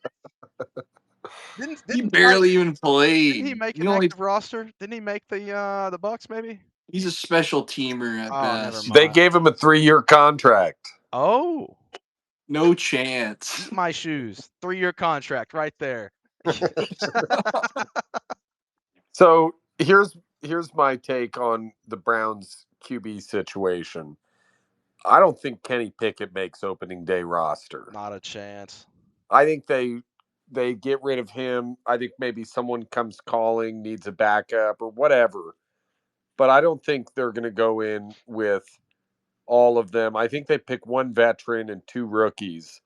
He barely even played. Didn't he make an active roster? Didn't he make the Bucks? Maybe. He's a special teamer at best. Never mind. They gave him a 3-year contract. Oh. No chance. Eat my shoes. 3-year contract right there. So here's my take on the Browns QB situation. I don't think Kenny Pickett makes opening day roster. Not a chance. I think they get rid of him. I think maybe someone comes calling, needs a backup or whatever. But I don't think they're going to go in with all of them. I think they pick one veteran and two rookies.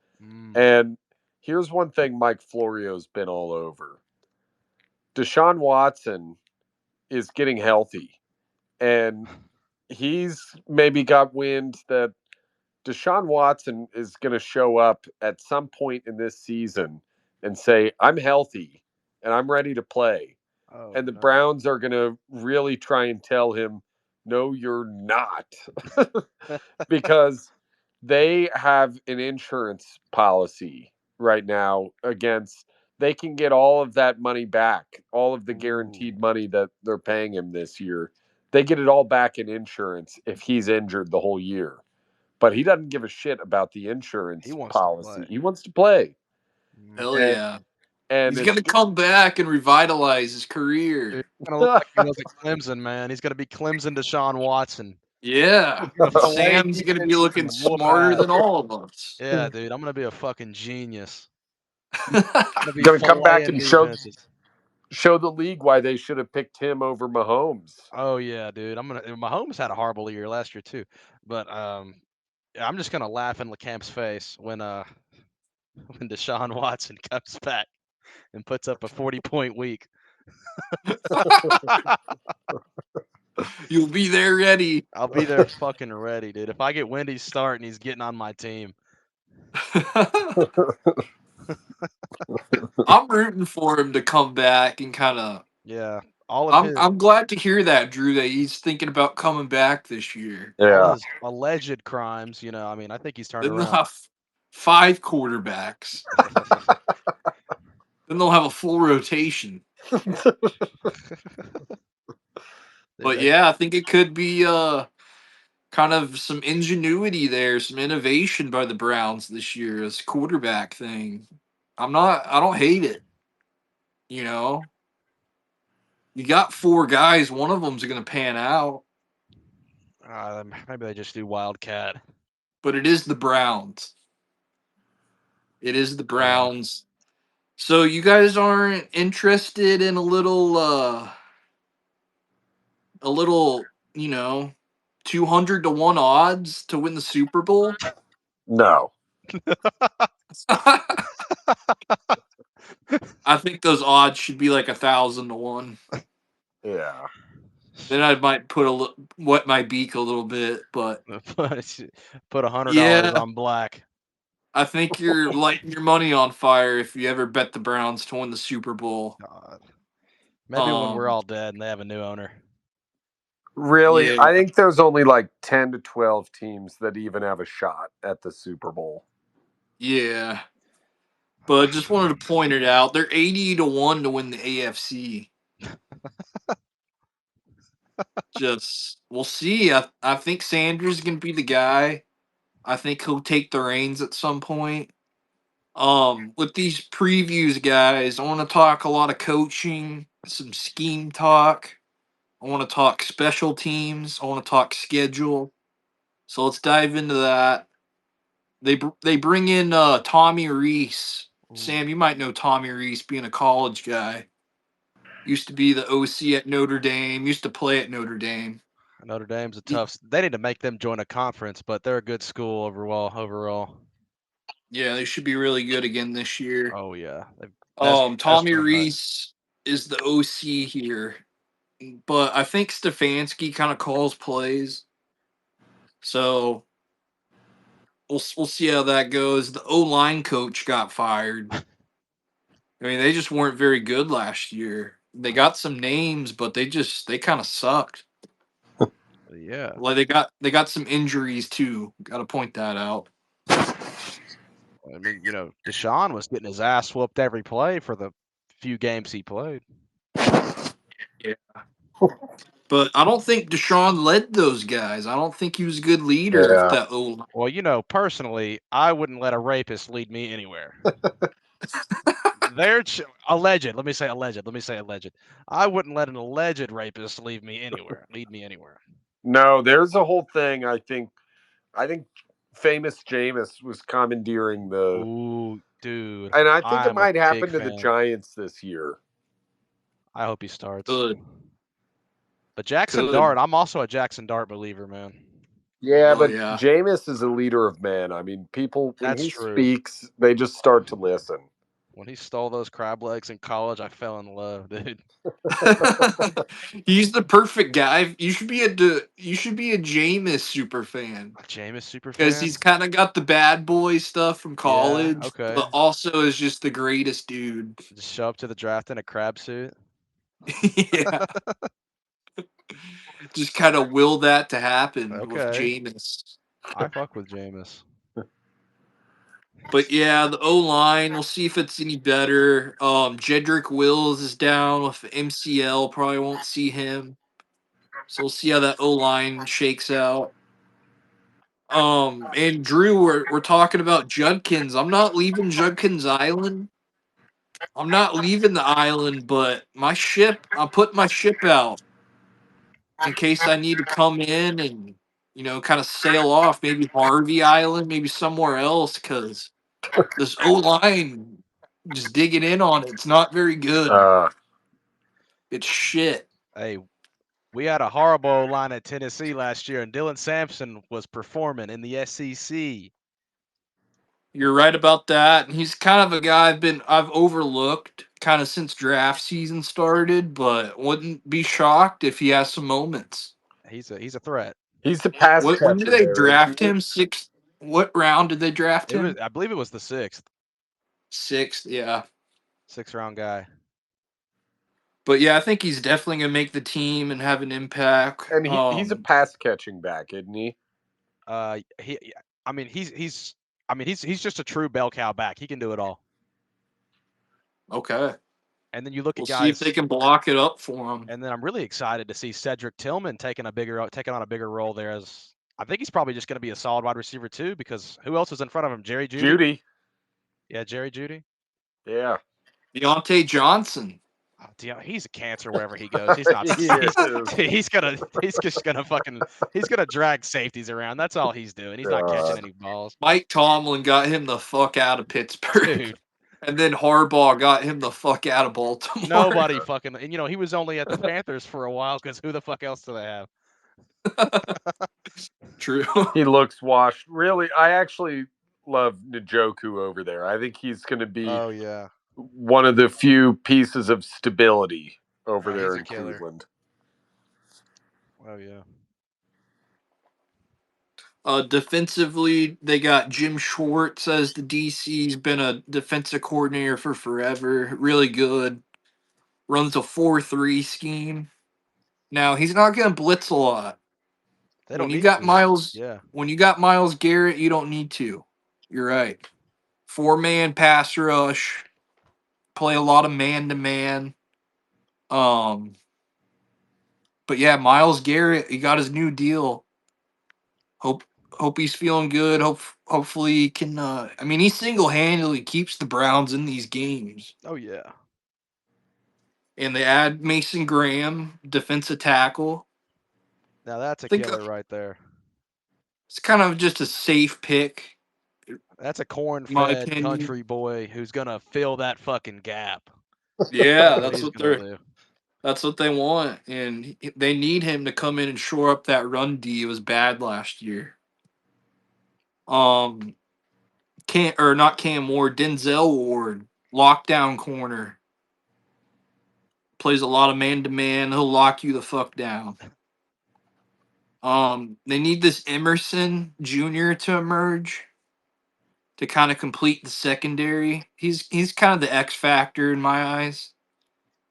And here's one thing Mike Florio's been all over. Deshaun Watson is getting healthy, and he's maybe got wind that Deshaun Watson is going to show up at some point in this season and say, I'm healthy and I'm ready to play. Oh, And the no. Browns are going to really try and tell him, no, you're not. Because they have an insurance policy right now against, they can get all of that money back, all of the guaranteed money that they're paying him this year. They get it all back in insurance if he's injured the whole year. But he doesn't give a shit about the insurance He wants to policy. play. He wants to play. Hell And yeah. and He's it's gonna come back and revitalize his career. Dude, he's gonna look like he was at Clemson, man. He's gonna be Clemson Deshaun Watson. Yeah. He's gonna fillet Sam's gonna be defenses looking and whoop smarter ass. than all of us. Yeah, dude, I'm gonna be a fucking genius. Gonna be gonna come back filleting and defenses. show the league why they should have picked him over Mahomes. Oh yeah, dude. Mahomes had a horrible year last year too, but yeah, I'm just gonna laugh in LeCamp's face when when Deshaun Watson comes back and puts up a 40-point week. You'll be there ready. I'll be there fucking ready, dude. If I get Wendy's start and he's getting on my team. I'm rooting for him to come back and kind of. Yeah, all of his I'm glad to hear that, Drew, that he's thinking about coming back this year. all Yeah. his alleged crimes, I mean, I think he's turned Then they'll around. have 5 quarterbacks. Then they'll have a full rotation. But yeah, I think it could be kind of some ingenuity there, some innovation by the Browns this year, this quarterback thing. I don't hate it. You know, you got 4 guys, one of them's going to pan out, Maybe they just do Wildcat. but it is the Browns. It is the Browns. So you guys aren't interested in a little, 200 to 1 odds to win the Super Bowl? No. I think those odds should be like 1,000 to 1. Yeah. Then I might wet my beak a little bit, but Put $100 yeah, on black. I think you're lighting your money on fire if you ever bet the Browns to win the Super Bowl. God. Maybe when we're all dead and they have a new owner. Really? Yeah. I think there's only like 10 to 12 teams that even have a shot at the Super Bowl. Yeah. But just wanted to point it out. They're 80 to 1 to win the AFC. We'll see. I think Sanders is going to be the guy. I think he'll take the reins at some point. With these previews, guys, I want to talk a lot of coaching, some scheme talk. I want to talk special teams. I want to talk schedule. So let's dive into that. They bring in Tommy Reese. Sam, you might know Tommy Reese, being a college guy. Used to be the OC at Notre Dame. Used to play at Notre Dame. Notre Dame's a tough. They need to make them join a conference, but they're a good school overall. Yeah, they should be really good again this year. Oh yeah. Tommy Reese is the OC here, but I think Stefanski kind of calls plays. So we'll see how that goes. The O-line coach got fired. I mean, they just weren't very good last year. They got some names, but they kind of sucked. Yeah. Like they got some injuries too. Got to point that out. I mean, Deshaun was getting his ass whooped every play for the few games he played. Yeah. But I don't think Deshaun led those guys. I don't think he was a good leader of that O-line. Well, personally, I wouldn't let a rapist lead me anywhere. Alleged. Let me say alleged. I wouldn't let an alleged rapist lead me anywhere. No, there's a whole thing. I think I think famous Jameis was commandeering the. Ooh, dude. And I think it I'm a might happen big to the fan. Giants this year. I hope he starts. Good. But Jackson Good. Dart, I'm also a Jackson Dart believer, man. Yeah, Oh but yeah. Jameis is a leader of men. I mean, people when That's he true. speaks, they just start to listen. When he stole those crab legs in college, I fell in love, dude. He's the perfect guy. You should be a Jameis super fan A Jameis super because fan? he's kind of got the bad boy stuff from Yeah, college, okay. but also is just the greatest dude. Just show up to the draft in a crab suit. Yeah, just kind of will that to happen with Okay. Jameis. I fuck with Jameis. But yeah, the O line, we'll see if it's any better. Jedrick Wills is down with MCL. Probably won't see him. So we'll see how that O line shakes out. And Drew, we're talking about Judkins. I'm not leaving Judkins Island. I'm not leaving the island, but I'm putting my ship out in case I need to come in and kind of sail off. Maybe Harvey Island, maybe somewhere else, because this O line just digging in on it. It's not very good. It's shit. Hey, we had a horrible line at Tennessee last year, and Dylan Sampson was performing in the SEC. You're right about that. And he's kind of a guy I've overlooked kind of since draft season started, but wouldn't be shocked if he has some moments. He's a threat. He's the pass When did catcher they there, draft isn't he? him? Sixth. What round did they draft It was, him? I believe it was the sixth 6th. Yeah. round guy. But yeah, I think he's definitely gonna make the team and have an impact. And he's a pass catching back, isn't he? He, I mean, he's just a true bell cow back. He can do it all. Okay. And then you look We'll at see if they guys, can block it up for him. and then I'm really excited to see Cedric Tillman taking on a bigger role there. As I think he's probably just going to be a solid wide receiver too, because who else is in front of him? Jerry Jeudy. Judy. Yeah, Jerry Jeudy. Yeah. Deontay Johnson. Oh, he's a cancer wherever he goes. He's not. He's just gonna fucking. He's gonna drag safeties around. That's all he's doing. He's not catching any balls. Mike Tomlin got him the fuck out of Pittsburgh. Dude. And then Harbaugh got him the fuck out of Baltimore. Nobody fucking. And he was only at the Panthers for a while because who the fuck else do they have? True. He looks washed. Really, I actually love Njoku over there. I think he's going to be Oh yeah, one of the few pieces of stability over he's there a in killer. Cleveland. Oh yeah. Defensively, they got Jim Schwartz as the DC. He's been a defensive coordinator for forever. Really good. Runs a 4-3 scheme. Now he's not going to blitz a lot. They When don't you need got to. Miles, Yeah. when you got Miles Garrett, you don't need to. You're right. 4-man pass rush. Play a lot of man to man. But yeah, Miles Garrett, he got his new deal. Hope he's feeling good. Hopefully he can. I mean, he single handedly keeps the Browns in these games. Oh yeah. And they add Mason Graham, defensive tackle. Now that's I a think killer right there. it's kind of just a safe pick. That's a My corn-fed opinion. country boy who's gonna fill that fucking gap. Yeah, That's what he's gonna do. That's what they want, and they need him to come in and shore up that run D. It was bad last year. Not Cam Ward, Denzel Ward, lockdown corner. Plays a lot of man to man. He'll lock you the fuck down. They need this Emerson Jr. to emerge to kind of complete the secondary. He's kind of the X factor in my eyes.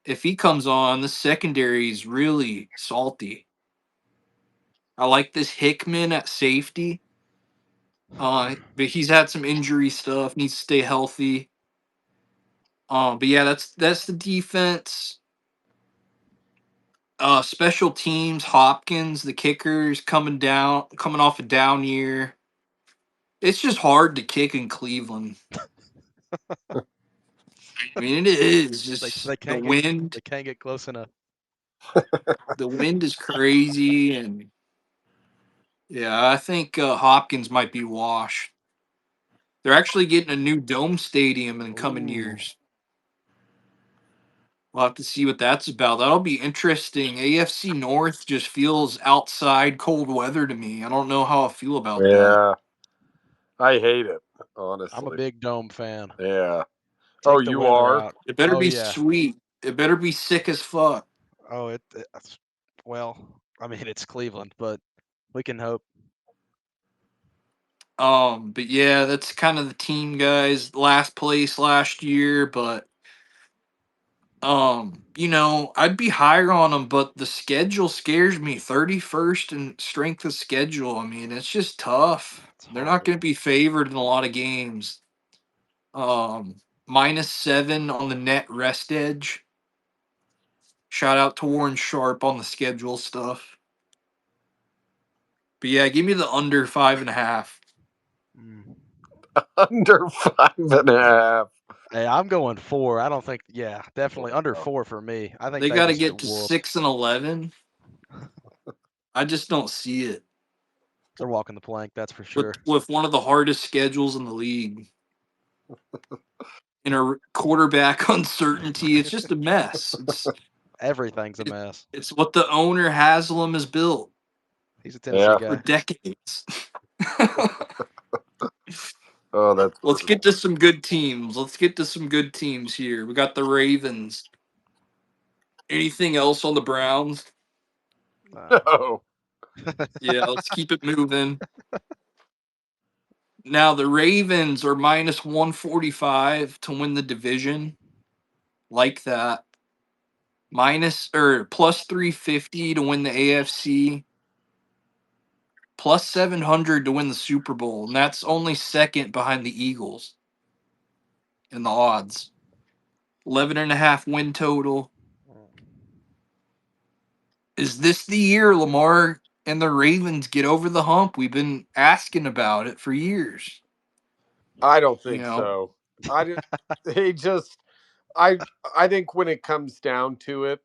If he comes on, the secondary is really salty. I like this Hickman at safety. But he's had some injury stuff. Needs to stay healthy. But yeah, that's the defense. Special teams, Hopkins, the kickers coming off a down year. It's just hard to kick in Cleveland. I mean, it is just They the can't get wind. they can't get close enough. The wind is crazy, and Yeah, I think Hopkins might be washed. They're actually getting a new dome stadium in coming Ooh. years. We'll have to see what that's about. That'll be interesting. AFC North just feels outside cold weather to me. I don't know how I feel about that. Yeah. I hate it, I'm a honestly. big dome fan. Yeah. Oh, Take the you weather are? out. It better Oh be yeah. sweet. It better be sick as fuck. Oh, well, I mean it's Cleveland, but we can hope. But yeah, that's kind of the team, guys. Last place last year, but I'd be higher on them, but the schedule scares me. 31st in strength of schedule. I mean, it's just tough. It's They're not hard. going to be favored in a lot of games. -7 on the net rest edge. Shout out to Warren Sharp on the schedule stuff. But yeah, give me the under 5.5. Mm. Under 5.5. Hey, I'm going 4. I don't think. Yeah, definitely under Wow. 4 for me. I think They they got to just get get to whooped. 6-11. I just don't see it They're walking the plank, that's for with sure. one of the hardest schedules in the league. In a quarterback uncertainty, it's just a mess. Everything's a mess. It's what the owner Haslam has built He's a Tennessee Yeah. for guy. decades. Oh, that's Let's brutal. get to some good teams. Let's get to some good teams here. We got the Ravens. Anything else on the Browns? No. Yeah, let's keep it moving. Now the Ravens are -145 to win the division. Like that. Minus or plus 350 to win the AFC. Plus 700 to win the Super Bowl. And that's only second behind the Eagles in the odds. 11.5 win total. Is this the year Lamar and the Ravens get over the hump? We've been asking about it for years. I don't You think know, so. I did, they just I I think when it comes down to it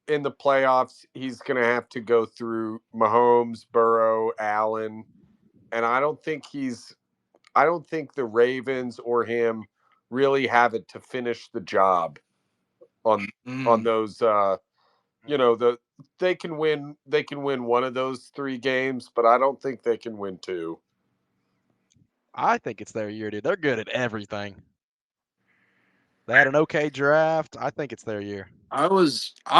in the playoffs, he's going to have to go through Mahomes, Burrow, Allen, and I don't think the Ravens or him really have it to finish the job on mm, those the they can win one of those 3 games, but I don't think they can win two. I think it's their year, dude. They're good at everything. They had an okay draft. I think it's their year. I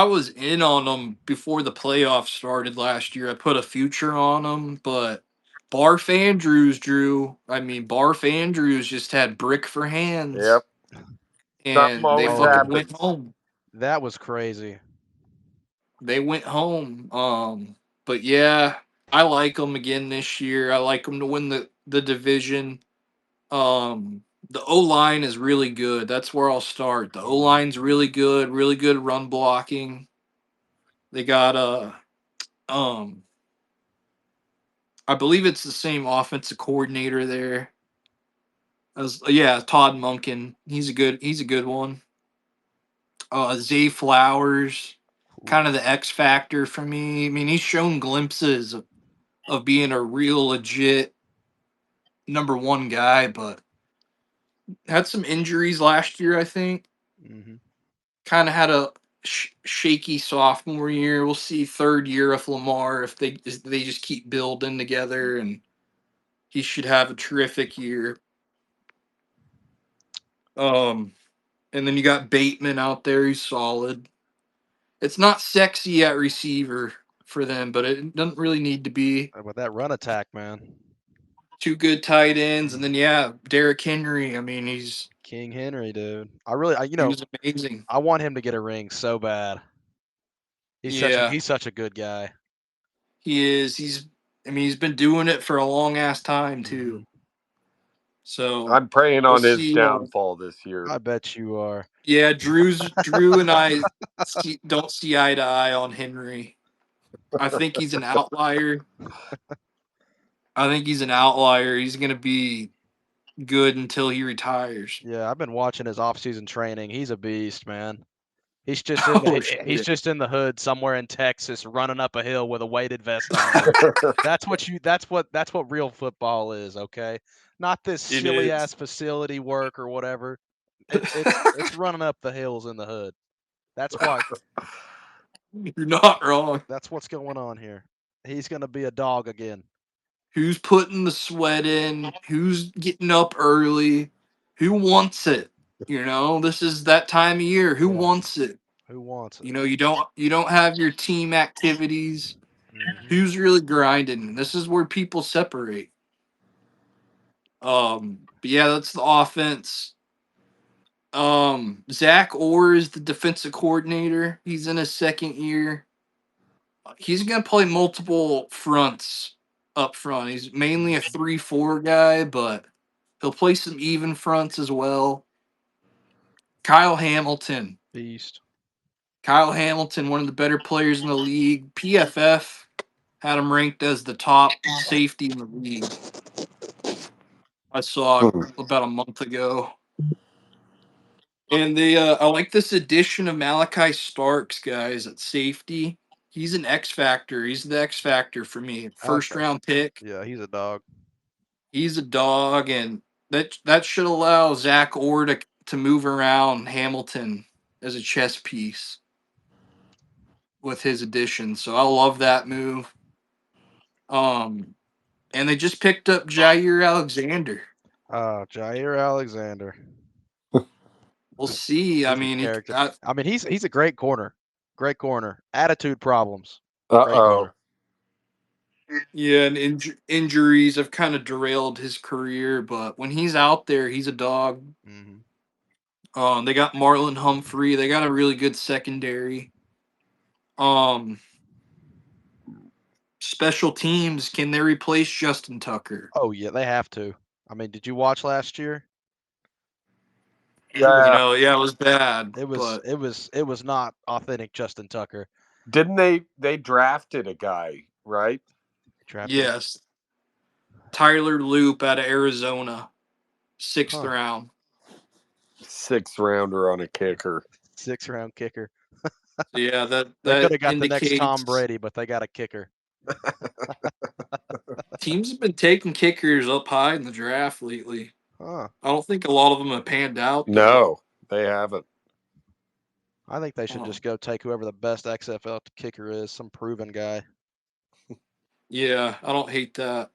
was in on them before the playoffs started last year. I put a future on them, but Barf Andrews, Drew. I mean, Barf Andrews just had brick for hands, Yep. Something and they always Oh, fucking went happens. home. that was crazy. They went home. But yeah, I like them again this year. I like them to win the division. The O line is really good. That's where I'll start. The O line's really good run blocking. They got um, I believe it's the same offensive coordinator there. As yeah, Todd Monken. He's a good one. Zay Flowers, Ooh. kind of the X factor for me. I mean, he's shown glimpses of being a real legit number 1 guy, but had some injuries last year. I think Hmm. kind of had a shaky sophomore year. We'll see third year of Lamar if they just keep building together, and he should have a terrific year. Um, and then you got Bateman out there. He's solid. It's not sexy at receiver for them, but it doesn't really need to be. With that run attack, man. 2 good tight ends, and Mm. then yeah, Derrick Henry. I mean, King Henry, dude. I he was amazing. I want him to get a ring so bad. Yeah, He's such a good guy. he is. I mean, he's been doing it for a long ass time Hmm. too. So I'm praying we'll on his see. downfall this year. I bet you are. Yeah, Drew and I don't see eye to eye on Henry. I think he's an outlier. I think he's an outlier. He's gonna be good until he retires. Yeah, I've been watching his off-season training. He's a beast, man. He's just in the Oh, he's shit. just in the hood somewhere in Texas, running up a hill with a weighted vest on, dude. That's what real football is, okay? Not this It silly is. ass facility work or whatever. It's running up the hills in the hood. That's why You're not wrong. that's what's going on here. He's gonna be a dog again. Who's putting the sweat in? Who's getting up early? Who wants it? This is that time of year. Who Yeah. wants it? Who wants it? You don't have your team activities. Mm-hmm. Who's really grinding? This is where people separate. But yeah, that's the offense. Zach Orr is the defensive coordinator. He's in his second year. He's gonna play multiple fronts up front. He's mainly a 3-4 guy, but he'll play some even fronts as well. Kyle Hamilton. Beast. Kyle Hamilton, one of the better players in the league. PFF had him ranked as the top safety in the league. I saw about a month ago. And I like this addition of Malachi Starks, guys, at safety. He's an X factor. He's the X factor for me. First Okay. round pick. Yeah, he's a dog. He's a dog, and that should allow Zach Orr to move around Hamilton as a chess piece with his addition. So I love that move. And they just picked up Jair Alexander. Jair Alexander. We'll see. I He's a mean, character. I mean, he's a great corner. Great corner. Attitude problems. Great Uh-oh. corner. yeah, and injuries have kind of derailed his career, but when he's out there, he's a dog. Mm-hmm. They got Marlon Humphrey. They got a really good secondary. Um, Special teams, can they replace Justin Tucker? Oh yeah, they have to. I mean, did you watch last year? Yeah. Yeah, it was bad, It was but it was not authentic Justin Tucker. Didn't they drafted a guy, right? Drafted. yes, Tyler Loop out of Arizona, sixth Huh. round. 6th rounder on a kicker. 6th round kicker. So yeah, They could that have got the next Tom indicates Brady, but they got a kicker. teams have been taking kickers up high in the draft lately. Huh. I don't think a lot of them have panned out though. No, they haven't. I think they should just go take whoever the best XFL kicker is, some proven guy. Yeah, I don't hate that.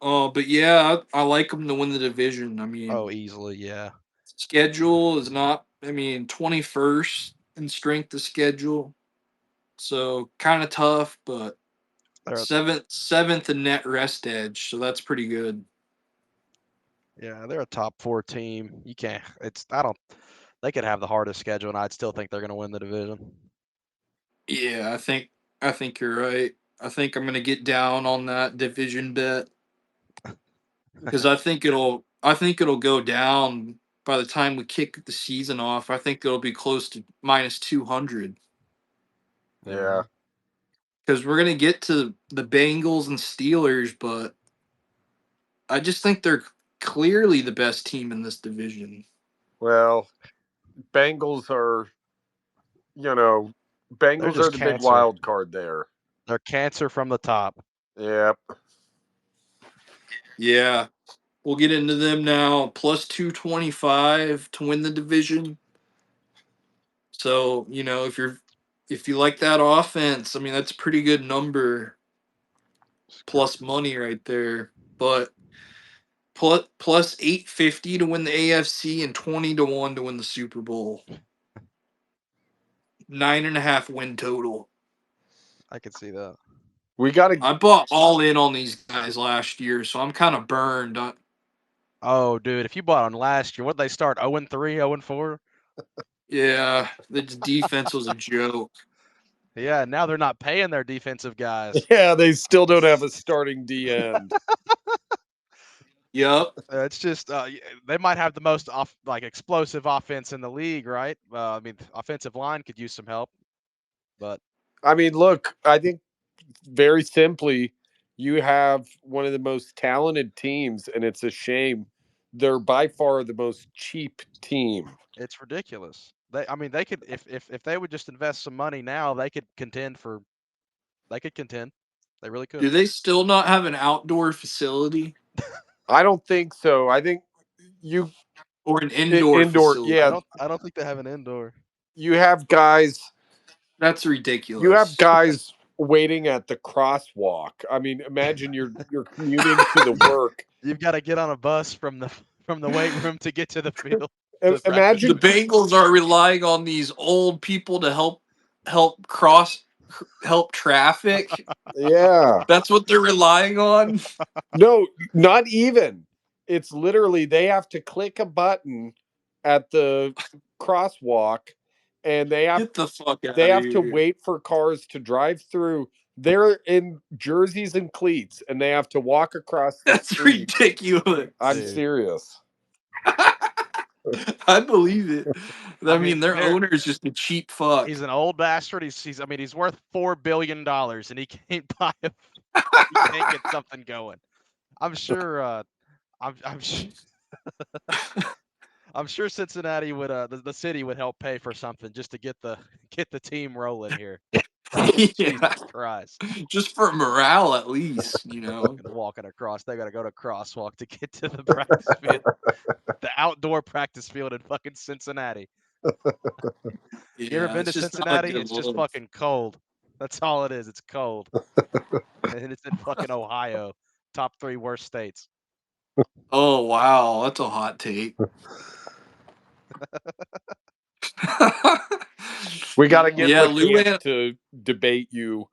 But yeah, I like them to win the division. I mean, Oh, easily, yeah. schedule is not. I mean, 21st in strength of schedule, so kind of tough. But They're seventh in net rest edge, so that's pretty good. they're a top 4 team. You can't. It's I don't. They could have the hardest schedule, and I'd still think they're going to win the division. Yeah, I think you're right. I think I'm gonna get down on that division bet because I think it'll go down by the time we kick the season off. I think it'll be close to minus 200 Yeah. because we're gonna get to the Bengals and Steelers, but I just think they're clearly the best team in this division. Well, Bengals are, you know, They're Bengals are just the big cancer. wild card there. They're cancer from the top. Yep. Yeah, we'll get into them now. Plus 225 to win the division. So, if you like that offense, I mean that's a pretty good number plus money right there. But plus 850 to win the AFC and 20-1 to win the Super Bowl. 9.5 win total. I could see that. We got to I bought all in on these guys last year, so I'm kind of burned. Oh, dude, if you bought on last year, what did they start? 0-3, 0-4? Yeah, the defense was a joke. Yeah, now they're not paying their defensive guys. Yeah, they still don't have a starting D end. Yep. It's just they might have the most explosive offense in the league, right? I mean, offensive line could use some help, but I mean, look, I think very simply, you have one of the most talented teams, and it's a shame. They're by far the most cheap team. it's ridiculous. They could if they would just invest some money now, they could contend for. They could contend. They really could. Do they still not have an outdoor facility I don't think so. I think you or an indoor indoor. facility? Yeah, I don't think they have an indoor. you have guys. That's You have ridiculous. guys waiting at the crosswalk. I mean, imagine you're commuting to the work. You've got to get on a bus from the weight room to get to the field. To practice. The Imagine, Bengals are relying on these old people to help traffic. yeah. That's what they're relying on. No, not even. It's literally they have to click a button at the crosswalk, and Get the fuck out they of have to here. wait for cars to drive through. They're in jerseys and cleats, and they have to walk across the That's street. ridiculous. I'm Dude. serious. I believe it. I mean, their they're- owner is just a cheap fuck. He's an old bastard. He's worth $4 billion, and he can't buy he can't get something going. I'm sure. I'm sure. I'm sure Cincinnati would the city would help pay for something just to get the team rolling here. Yeah, Jesus Christ. just for morale at least, you know. Fucking walking across. They gotta go to crosswalk to get to the practice field. The outdoor practice field in fucking Cincinnati. You ever Yeah, been it's to just not a Cincinnati? good It's just look. fucking cold. That's all it is. It's cold. And it's in fucking Ohio. Top 3 worst states. Oh wow, that's a hot take. We got to get Yeah, Lance to debate you,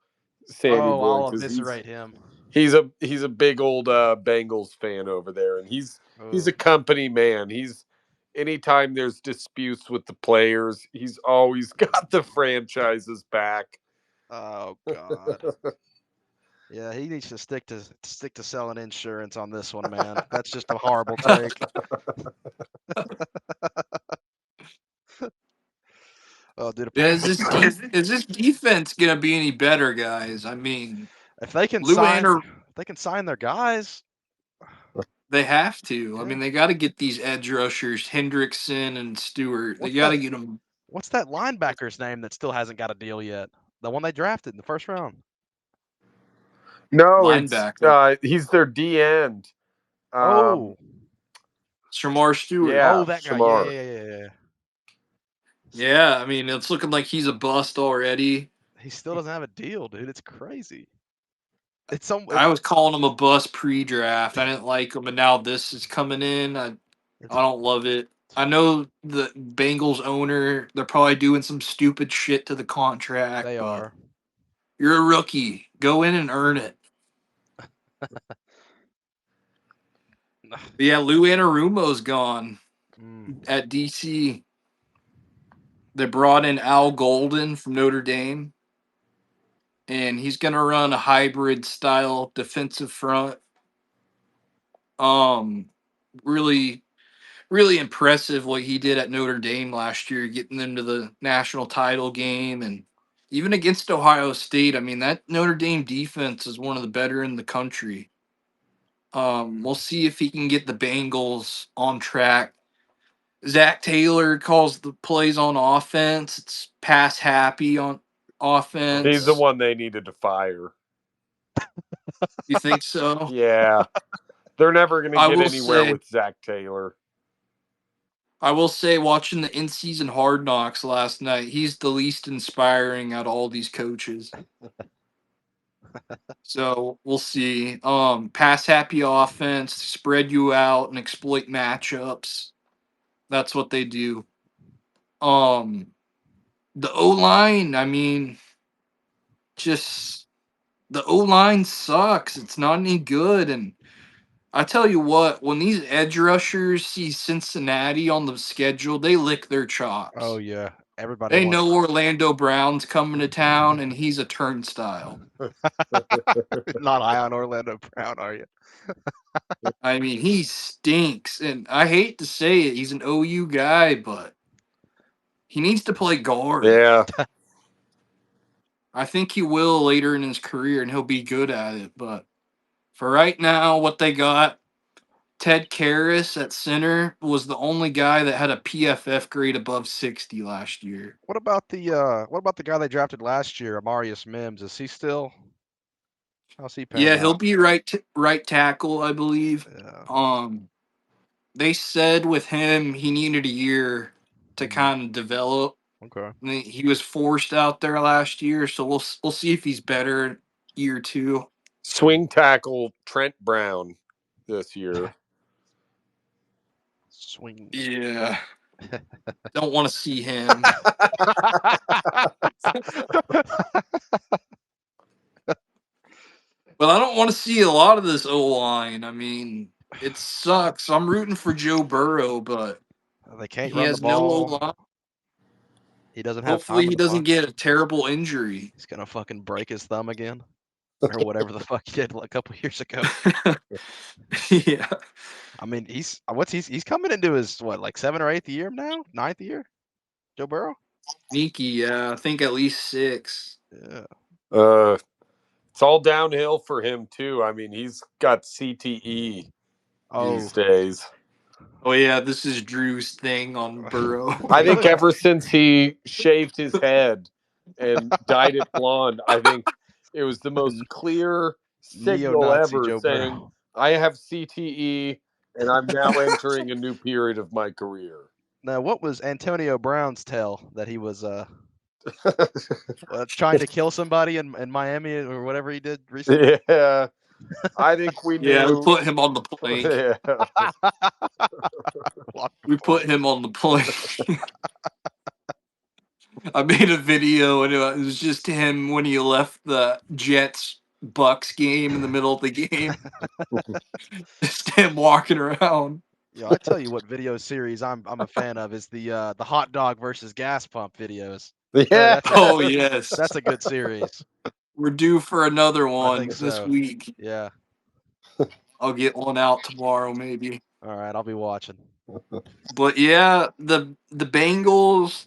Sandy boy, I'll because eviscerate him. he's a big old Bengals fan over there, and he's a company man. He's anytime there's disputes with the players, he's always got the franchise's back. Oh God. Yeah, he needs to stick to selling insurance on this one, man. That's just a horrible take. Oh, dude, Yeah, apparently, is this defense gonna be any better, guys? I mean, if they can sign their guys, they have to. I yeah. mean, they got to get these edge rushers, Hendrickson and Stewart. They got to get them. What's that linebacker's name that still hasn't got a deal yet? The one they drafted in the first round. No, Linebacker. he's their D end. Shamar Stewart. Yeah, Oh, that guy. Shamar. Yeah. Yeah, I mean, it's looking like he's a bust already. He still doesn't have a deal, dude. It's crazy. I was calling him a bust pre-draft. I didn't like him, and now this is coming in. I don't love it. I know the Bengals owner, they're probably doing some stupid shit to the contract. They are. You're a rookie. Go in and earn it. But yeah, Lou Anarumo's gone at DC. They brought in Al Golden from Notre Dame, and he's going to run a hybrid style defensive front. Really, really impressive what he did at Notre Dame last year, getting them to the national title game and even against Ohio State. I mean, that Notre Dame defense is one of the better in the country. We'll see if he can get the Bengals on track. Zach Taylor calls the plays on offense. It's pass happy on offense. He's the one they needed to fire. You think so? Yeah. They're never going to get anywhere with Zach Taylor. I will say, watching the in-season Hard Knocks last night, he's the least inspiring out of all these coaches. So we'll see. Pass happy offense, spread you out and exploit matchups. That's what they do. The O-line, I mean, just the O-line sucks. It's not any good. And I tell you what, when these edge rushers see Cincinnati on the schedule, they lick their chops. Oh yeah. Everybody They know Orlando Brown's coming to town, and he's a turnstile. Not high on Orlando Brown, are you? I mean, he stinks, and I hate to say it. He's an OU guy, but he needs to play guard. Yeah. I think he will later in his career, and he'll be good at it. But for right now, what they got, Ted Karras at center was the only guy that had a PFF grade above 60 last year. What about the guy they drafted last year, Amarius Mims? Is he still? How's he panning Yeah, he'll out? be right tackle, I believe. Yeah. They said with him he needed a year to kind of develop. Okay. He was forced out there last year, so we'll see if he's better year 2. Swing tackle Trent Brown this year. Swing. Yeah. Don't want to see him. But I don't want to see a lot of this O line. I mean, it sucks. I'm rooting for Joe Burrow, but They can't he run the has no O ball. line. He doesn't have Hopefully, time in he the doesn't pocket. get a terrible injury. He's gonna fucking break his thumb again, or whatever the fuck he did a couple years ago. Yeah. I mean, he's coming into his what, like 7th or 8th year now, 9th year. Joe Burrow. Sneaky, yeah. I think at least 6. Yeah. It's all downhill for him too. I mean, he's got CTE these days. Oh yeah, this is Drew's thing on Burrow. I think ever since he shaved his head and dyed it blonde, I think it was the most clear signal Neo-Nazi ever Joe saying, Burrow. I have CTE and I'm now entering a new period of my career. Now, what was Antonio Brown's tell that he was trying to kill somebody in Miami or whatever he did recently? Yeah. I think we knew. Yeah, we put him on the plank. Yeah. We put him on the plank. I made a video and it was just him when he left the Jets Bucks game in the middle of the game. Just him walking around. Yeah, I tell you what video series I'm a fan of is the hot dog versus gas pump videos. Yeah. Oh yes. That's a good series. We're due for another one think this so. week. Yeah. I'll get one out tomorrow maybe. All right, I'll be watching. But yeah, the Bengals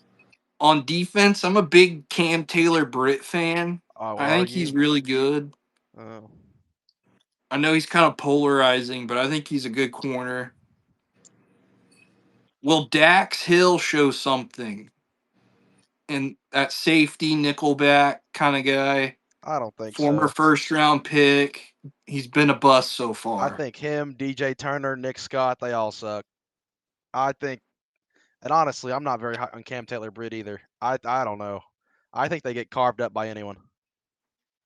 on defense, I'm a big Cam Taylor Britt fan. Oh, I think he's really good. Oh. I know he's kind of polarizing, but I think he's a good corner. Will Dax Hill show something? And that safety nickelback kind of guy, I don't think former so. first round pick. He's been a bust so far. I think him, DJ Turner, Nick Scott, they all suck. I think, and honestly, I'm not very high on Cam Taylor Britt either. I don't know. I think they get carved up by anyone.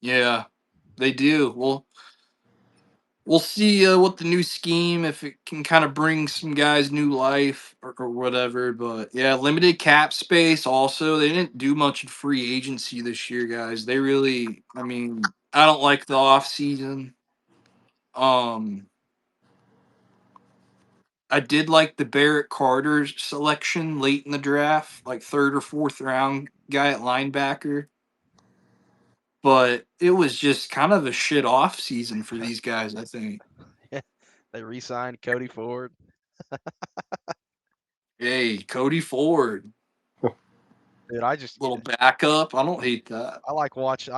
Yeah, they do. We'll see what the new scheme, if it can kind of bring some guys new life or whatever. But yeah, limited cap space. Also, they didn't do much in free agency this year, guys. They really, I mean, I don't like the off season. I did like the Barrett Carter selection late in the draft, like 3rd or 4th round guy at linebacker. But it was just kind of a shit off season for these guys, I think. They re-signed Cody Ford. Hey, Cody Ford. Dude, I just Little backup. I don't hate that. I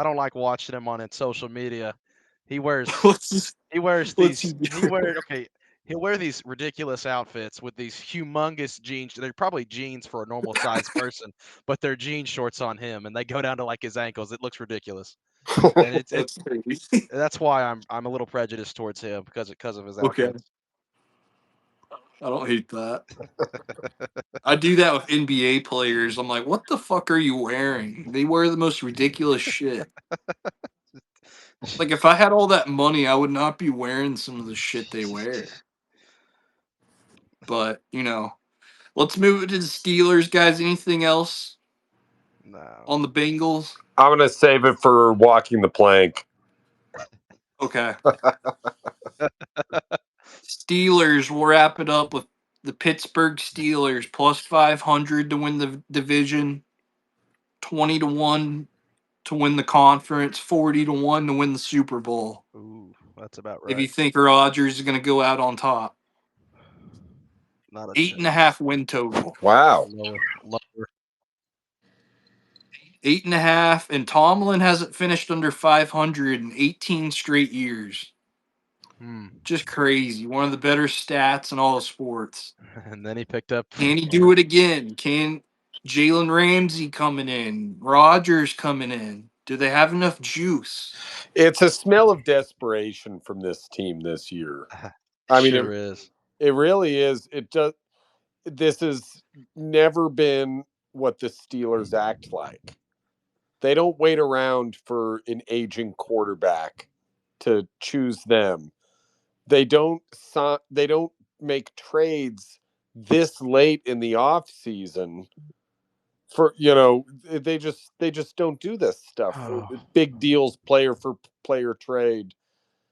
don't like watching him on social media. He wears What's he wears what's these he doing? he'll wear these ridiculous outfits with these humongous jeans. They're probably jeans for a normal sized person, but they're jean shorts on him and they go down to like his ankles. It looks ridiculous. And it's That's crazy. that's why I'm a little prejudiced towards him because of his Okay. outfits. I don't hate that. I do that with NBA players. I'm like, what the fuck are you wearing? They wear the most ridiculous shit. Like, if I had all that money, I would not be wearing some of the shit they wear. But, let's move it to the Steelers, guys. Anything else No. on the Bengals? I'm going to save it for walking the plank. Okay. Steelers, we'll wrap it up with the Pittsburgh Steelers plus 500 to win the division, 20-1 to win the conference, 40-1 to win the Super Bowl. Ooh, that's about If right. you think Rodgers is going to go out on top, Not a 8.5 win total. Wow. Lower. 8.5, and Tomlin hasn't finished under 500 in 18 straight years. Just crazy. One of the better stats in all of sports. And then he picked up. Can he do it again? Can Jalen Ramsey coming in? Rodgers coming in? Do they have enough juice? It's a smell of desperation from this team this year. I mean, Sure is. it really is. It does. This has never been what the Steelers act like. They don't wait around for an aging quarterback to choose them. They don't make trades this late in the off season for they just don't do this stuff. Big deals, player for player trade.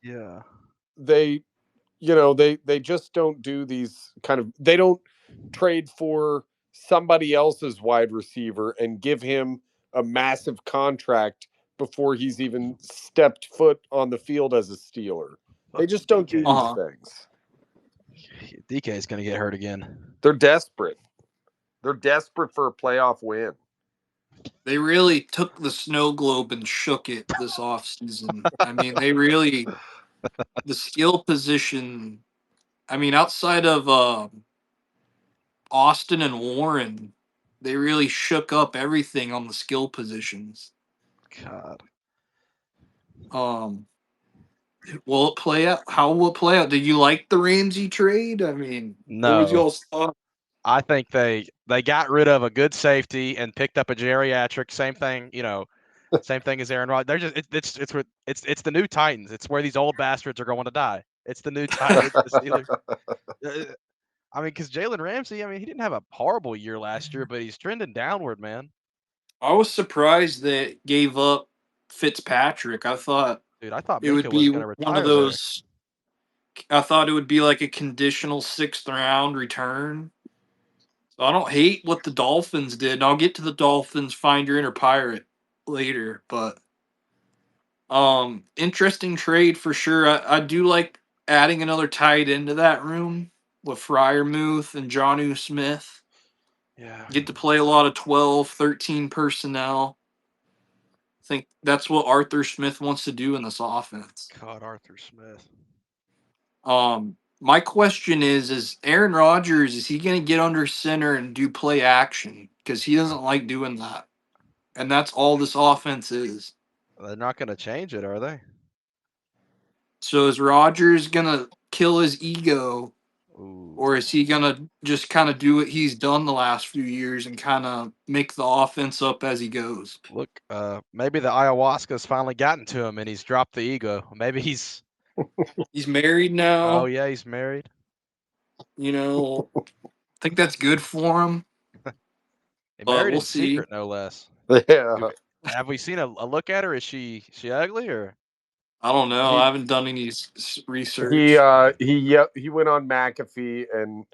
Yeah. They just don't do these kind of, they don't trade for somebody else's wide receiver and give him a massive contract before he's even stepped foot on the field as a Steeler. They just don't do these things. DK is going to get hurt again. They're desperate. They're desperate for a playoff win. They really took the snow globe and shook it this offseason. I mean, they really, the skill position, I mean, outside of Austin and Warren, they really shook up everything on the skill positions. God. Will it play out? How will it play out? Did you like the Ramsey trade? I mean, what was No. y'all's thought? I think they got rid of a good safety and picked up a geriatric. Same thing, same thing as Aaron Rodgers. They're just it's the new Titans. It's where these old bastards are going to die. It's the new Titans, the Steelers. I mean, because Jalen Ramsey, I mean, he didn't have a horrible year last year, but he's trending downward, man. I was surprised that gave up Fitzpatrick. I thought it would Minka be was going to one of retire there. those. I thought it would be like a conditional 6th round return. So I don't hate what the Dolphins did. And I'll get to the Dolphins find your inner pirate later, but interesting trade for sure. I do like adding another tight into that room with Fryermuth and Jonnu Smith. Yeah. Get to play a lot of 12, 13 personnel. I think that's what Arthur Smith wants to do in this offense. God, Arthur Smith. My question is Aaron Rodgers, is he going to get under center and do play action? Because he doesn't like doing that. And that's all this offense is. They're not going to change it, are they? So is Rodgers going to kill his ego? Ooh. Or is he going to just kind of do what he's done the last few years and kind of make the offense up as he goes? Look, maybe the ayahuasca's finally gotten to him and he's dropped the ego. Maybe he's married now. Oh, yeah, he's married. I think that's good for him. He married we'll in secret, no less. Yeah. Have we seen a look at her? Is she ugly or? I don't know. I haven't done any research. He went on McAfee and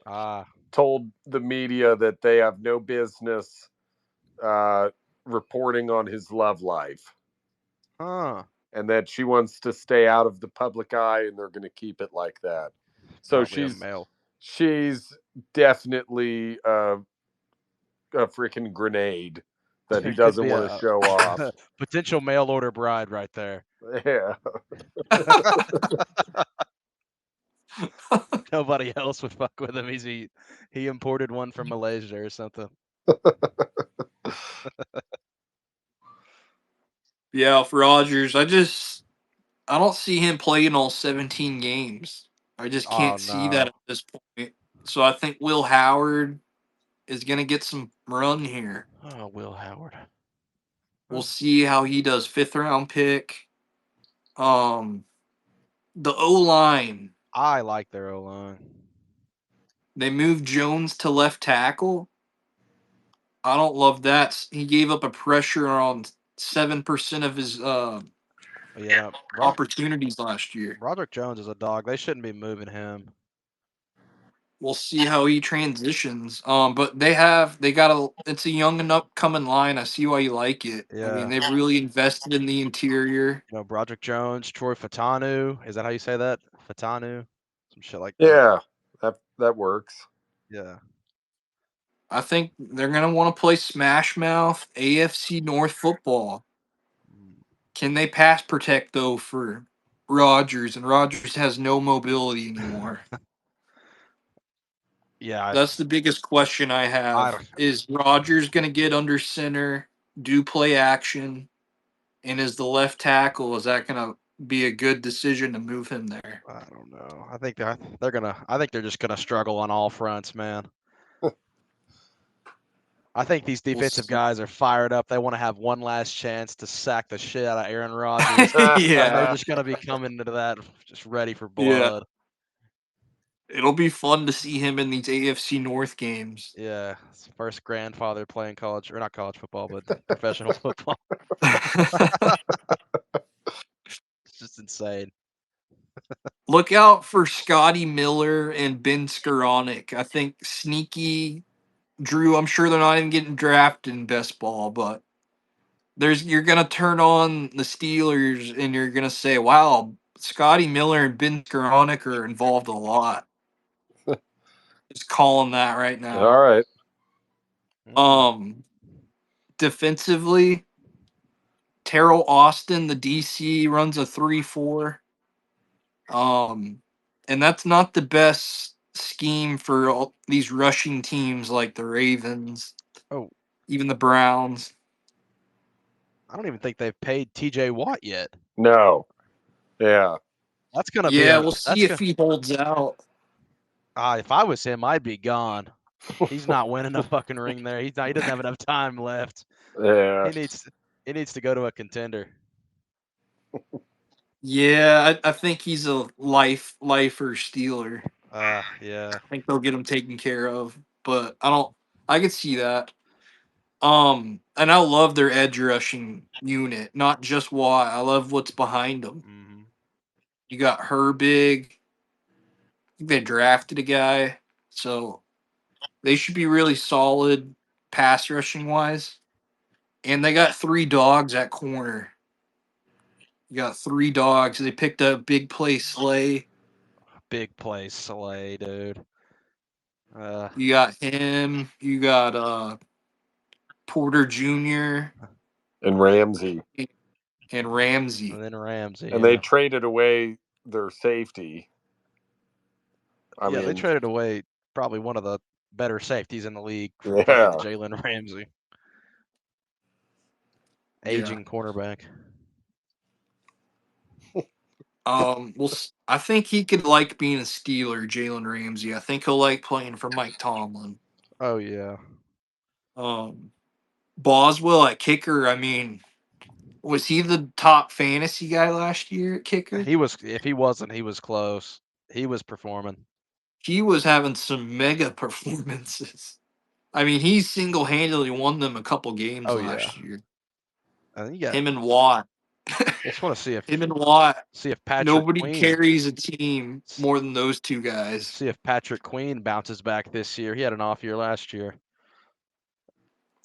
told the media that they have no business reporting on his love life. Huh. And that she wants to stay out of the public eye, and they're going to keep it like that. So probably she's definitely a freaking grenade that he doesn't want to show off. Potential mail order bride right there. Yeah. Nobody else would fuck with him. He imported one from Malaysia or something. Yeah, for Rodgers, I don't see him playing all 17 games. I just can't see that at this point. So I think Will Howard is going to get some run here. Oh, Will Howard. We'll see how he does. 5th round pick. The O-line. I like their O-line. They moved Jones to left tackle. I don't love that. He gave up a pressure on 7% of his opportunities last year. Roderick Jones is a dog. They shouldn't be moving him. We'll see how he transitions. But it's a young and upcoming line. I see why you like it. Yeah. I mean, they've really invested in the interior. Broderick Jones, Troy Fatanu. Is that how you say that? Fatanu? Some shit like that. Yeah, that works. Yeah. I think they're going to want to play smash mouth AFC North football. Can they pass protect, though, for Rodgers, and Rodgers has no mobility anymore. Yeah, That's the biggest question I have. Is Rodgers going to get under center, do play action, and is the left tackle, is that going to be a good decision to move him there? I don't know. I think they're gonna. I think they're just gonna struggle on all fronts, man. I think these defensive guys are fired up. They want to have one last chance to sack the shit out of Aaron Rodgers, and they're Yeah. just gonna be coming into that just ready for Yeah. blood. It'll be fun to see him in these AFC North games. Yeah, it's first grandfather playing college, or not college football, but professional football. It's just insane. Look out for Scotty Miller and Ben Skoranek. I think sneaky Drew. I'm sure they're not even getting drafted in best ball, but you're gonna turn on the Steelers and you're gonna say, "Wow, Scotty Miller and Ben Skoranek are involved a lot." Just calling that right now. All right. Defensively, Terrell Austin, the DC, runs a 3-4. And that's not the best scheme for all these rushing teams like the Ravens. Oh, even the Browns. I don't even think they've paid TJ Watt yet. No. Yeah. That's gonna be. Yeah, we'll see if he holds out. If I was him, I'd be gone. He's not winning a fucking ring there. He doesn't have enough time left. Yeah. He needs to go to a contender. Yeah, I think he's a lifer Steeler. Yeah. I think they'll get him taken care of, but I could see that. And I love their edge rushing unit, not just Watt. I love what's behind them. Mm-hmm. You got Herbig. I think they drafted a guy, so they should be really solid pass rushing wise. And they got 3 dogs at corner. You got 3 dogs. They picked up Big Play Slay. Big play Slay, dude. You got him. You got Porter Jr. And Ramsey. And Ramsey. And then Ramsey. And they traded away their safety. I mean, they traded away probably one of the better safeties in the league for Jalen Ramsey. Aging cornerback. Well, I think he could like being a Steeler, Jalen Ramsey. I think he'll like playing for Mike Tomlin. Oh yeah. Boswell at kicker. I mean, was he the top fantasy guy last year at kicker? He was. If he wasn't, he was close. He was performing. He was having some mega performances. I mean, he single-handedly won them a couple games last year. I think him and Watt. I just want to see if him and Watt. See if Patrick nobody Queen carries a team more than those two guys. See if Patrick Queen bounces back this year. He had an off year last year.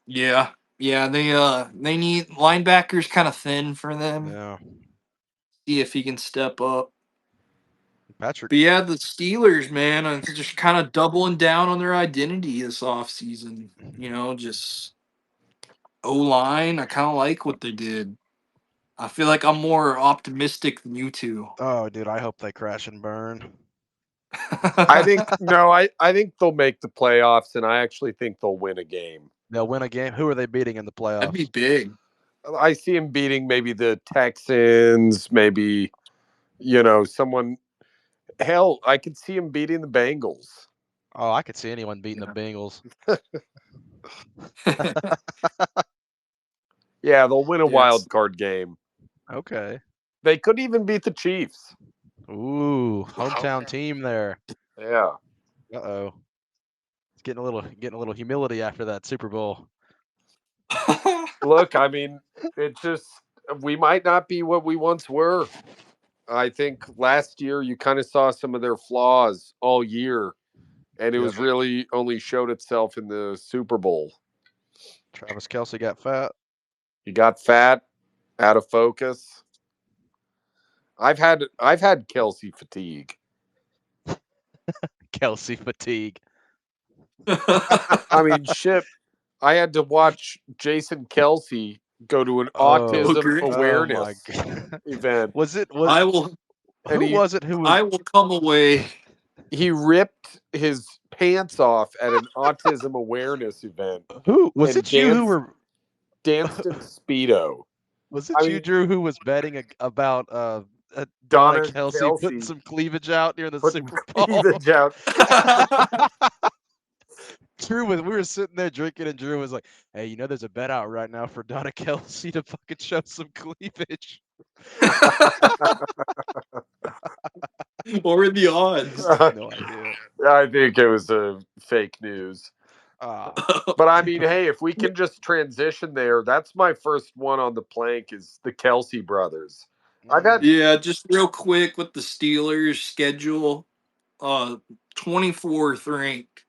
Yeah, they need linebackers kind of thin for them. Yeah. See if he can step up. Patrick. But yeah, the Steelers, man, are just kind of doubling down on their identity this offseason. You know, just O-line. I kind of like what they did. I feel like I'm more optimistic than you two. Oh, dude, I hope they crash and burn. I think I think they'll make the playoffs, and I actually think they'll win a game. They'll win a game. Who are they beating in the playoffs? That'd be big. I see him beating maybe the Texans, maybe someone. Hell, I could see him beating the Bengals. Oh, I could see anyone beating the Bengals. Yeah, they'll win a wild card game. Okay. They could even beat the Chiefs. Ooh, hometown team there. Yeah. Uh-oh. It's getting a little humility after that Super Bowl. Look, I mean, we might not be what we once were. I think last year you kind of saw some of their flaws all year, and it was really only showed itself in the Super Bowl. Travis Kelce got fat. He got fat, out of focus. I've had Kelce fatigue. Kelce fatigue. I mean, shit. I had to watch Jason Kelce go to an autism awareness event. Was it? And Who was it who was? I will come away. he ripped his pants off at an autism awareness event Who was and it? You who were? danced in Speedo. Was I it you, mean, Drew, who was betting about Donna Donna Kelsey putting Kelsey some cleavage out during the putting Super Bowl? cleavage out. We were sitting there drinking, and Drew was like, "Hey, you know, there's a bet out right now for Donna Kelsey to fucking show some cleavage." What were the odds? No idea. I think it was a fake news. Ah, But I mean, hey, if we can just transition there, that's my first one on the plank is the Kelsey brothers. I got Yeah, just real quick with the Steelers schedule. 24th ranked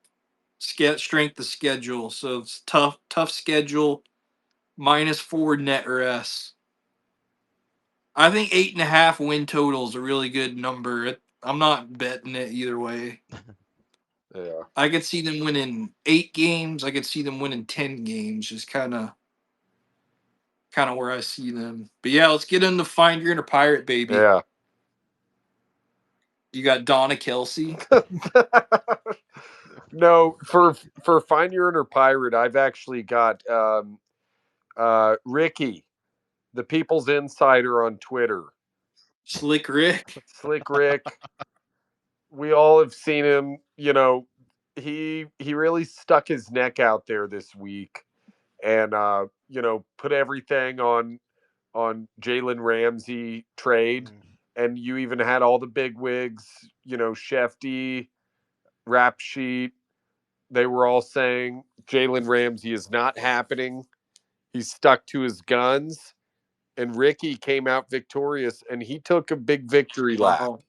strength of schedule. So it's tough schedule. -4 net rest. I think 8.5 win total is a really good number. I'm not betting it either way. yeah. I could see them winning 8 games. I could see them winning 10 games. Just kind of where I see them. But yeah, let's get into Find Your Inner Pirate, baby. Yeah. You got Donna Kelsey. No, for Find Your Inner Pirate, I've actually got Ricky, the People's Insider on Twitter. Slick Rick. Slick Rick. We all have seen him, you know, he really stuck his neck out there this week and you know, put everything on Jalen Ramsey trade. And you even had all the big wigs, you know, Shefty, Rap Sheet. They were all saying Jalen Ramsey is not happening. He's stuck to his guns. And Ricky came out victorious and he took a big victory lap. Wow.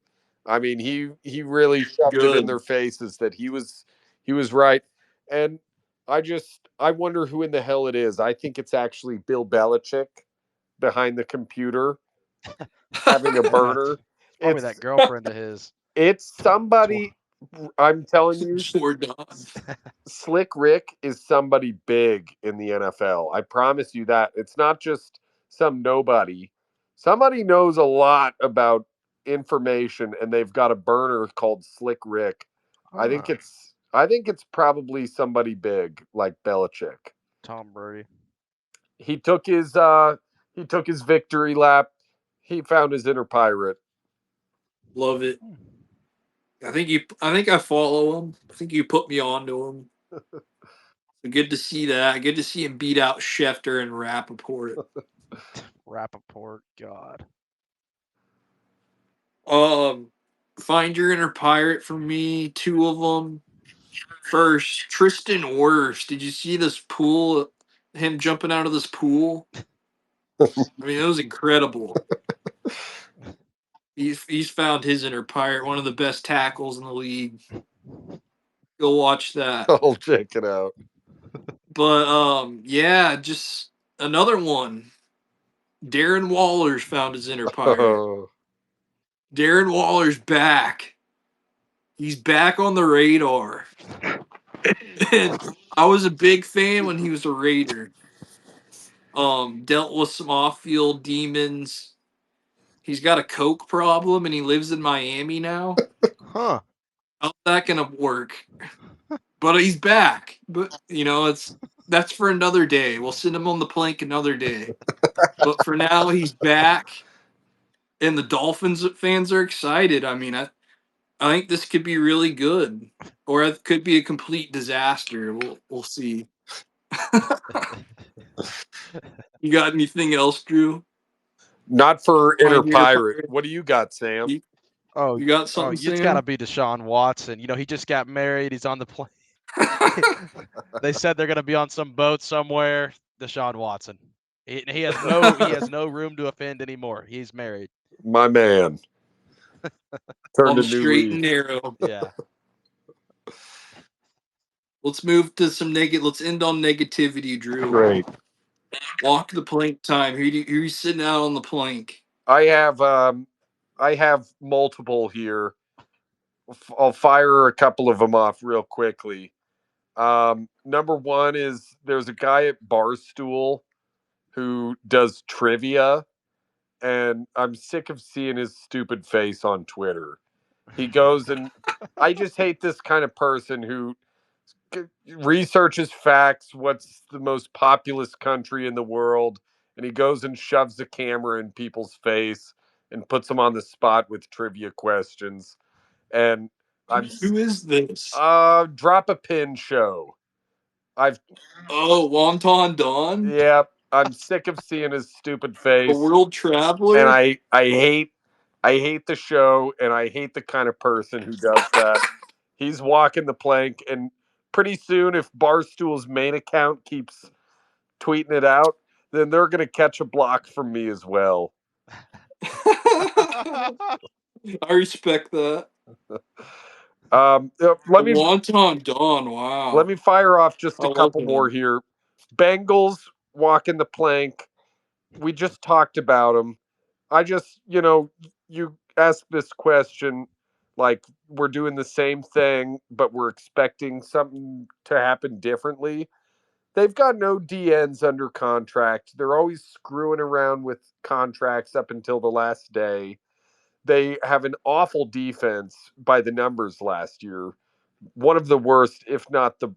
I mean, he really shoved it in their faces that he was right. And I wonder who in the hell it is. I think it's actually Bill Belichick behind the computer having a burner. probably that girlfriend of his. It's somebody. I'm telling you, Poor Don. Slick Rick is somebody big in the NFL. I promise you that. It's not just some nobody. Somebody knows a lot about information and they've got a burner called Slick Rick. I think it's probably somebody big like Belichick. Tom Brady. He took his victory lap. He found his inner pirate. Love it. I think I follow him. I think you put me onto him. So good to see that. Good to see him beat out Schefter and Rappaport. Rappaport, God. Find Your Inner Pirate for me. 2 of them. First, Tristan Wirfs. Did you see this pool? Him jumping out of this pool? I mean, it was incredible. He's found his inner pirate, one of the best tackles in the league. Go watch that. I'll check it out. But yeah, just another one. Darren Waller's found his inner pirate. Darren Waller's back. He's back on the radar. And I was a big fan when he was a Raider. Dealt with some off-field demons. He's got a coke problem and he lives in Miami now. Huh. How's that gonna work? But he's back. But you know, that's for another day. We'll send him on the plank another day. But for now, he's back, and the Dolphins fans are excited. I mean, I think this could be really good, or it could be a complete disaster. We'll see. You got anything else, Drew? Not for inner Find Your pirate. What do you got, Sam? You Oh, got something, it's Sam? got to be Deshaun Watson. You know, he just got married. He's on the plane. They said they're going to be on some boat somewhere. Deshaun Watson. He has no room to offend anymore. He's married. My man. On the straight and narrow. Yeah. Let's move to some let's end on negativity, Drew. Great. Walk the plank time. Who you sitting out on the plank? I have multiple here. I'll fire a couple of them off real quickly. Number one is there's a guy at Barstool who does trivia, and I'm sick of seeing his stupid face on Twitter. He goes and I just hate this kind of person who researches facts, what's the most populous country in the world, and he goes and shoves a camera in people's face and puts them on the spot with trivia questions. And I'm Who is this? drop a pin show. I've Oh, Wonton Don, yeah, I'm sick of seeing his stupid a face, world and traveler. I hate the show, and I hate the kind of person who does that. He's walking the plank, and pretty soon, if Barstool's main account keeps tweeting it out, then they're gonna catch a block from me as well. I respect that. Let me Wonton Don, let wow. me fire off just I a love couple more him. here. Bengals walking the plank. We just talked about them. I just, you ask this question like we're doing the same thing, but we're expecting something to happen differently. They've got no DNs under contract. They're always screwing around with contracts up until the last day. They have an awful defense by the numbers last year. One of the worst, if not the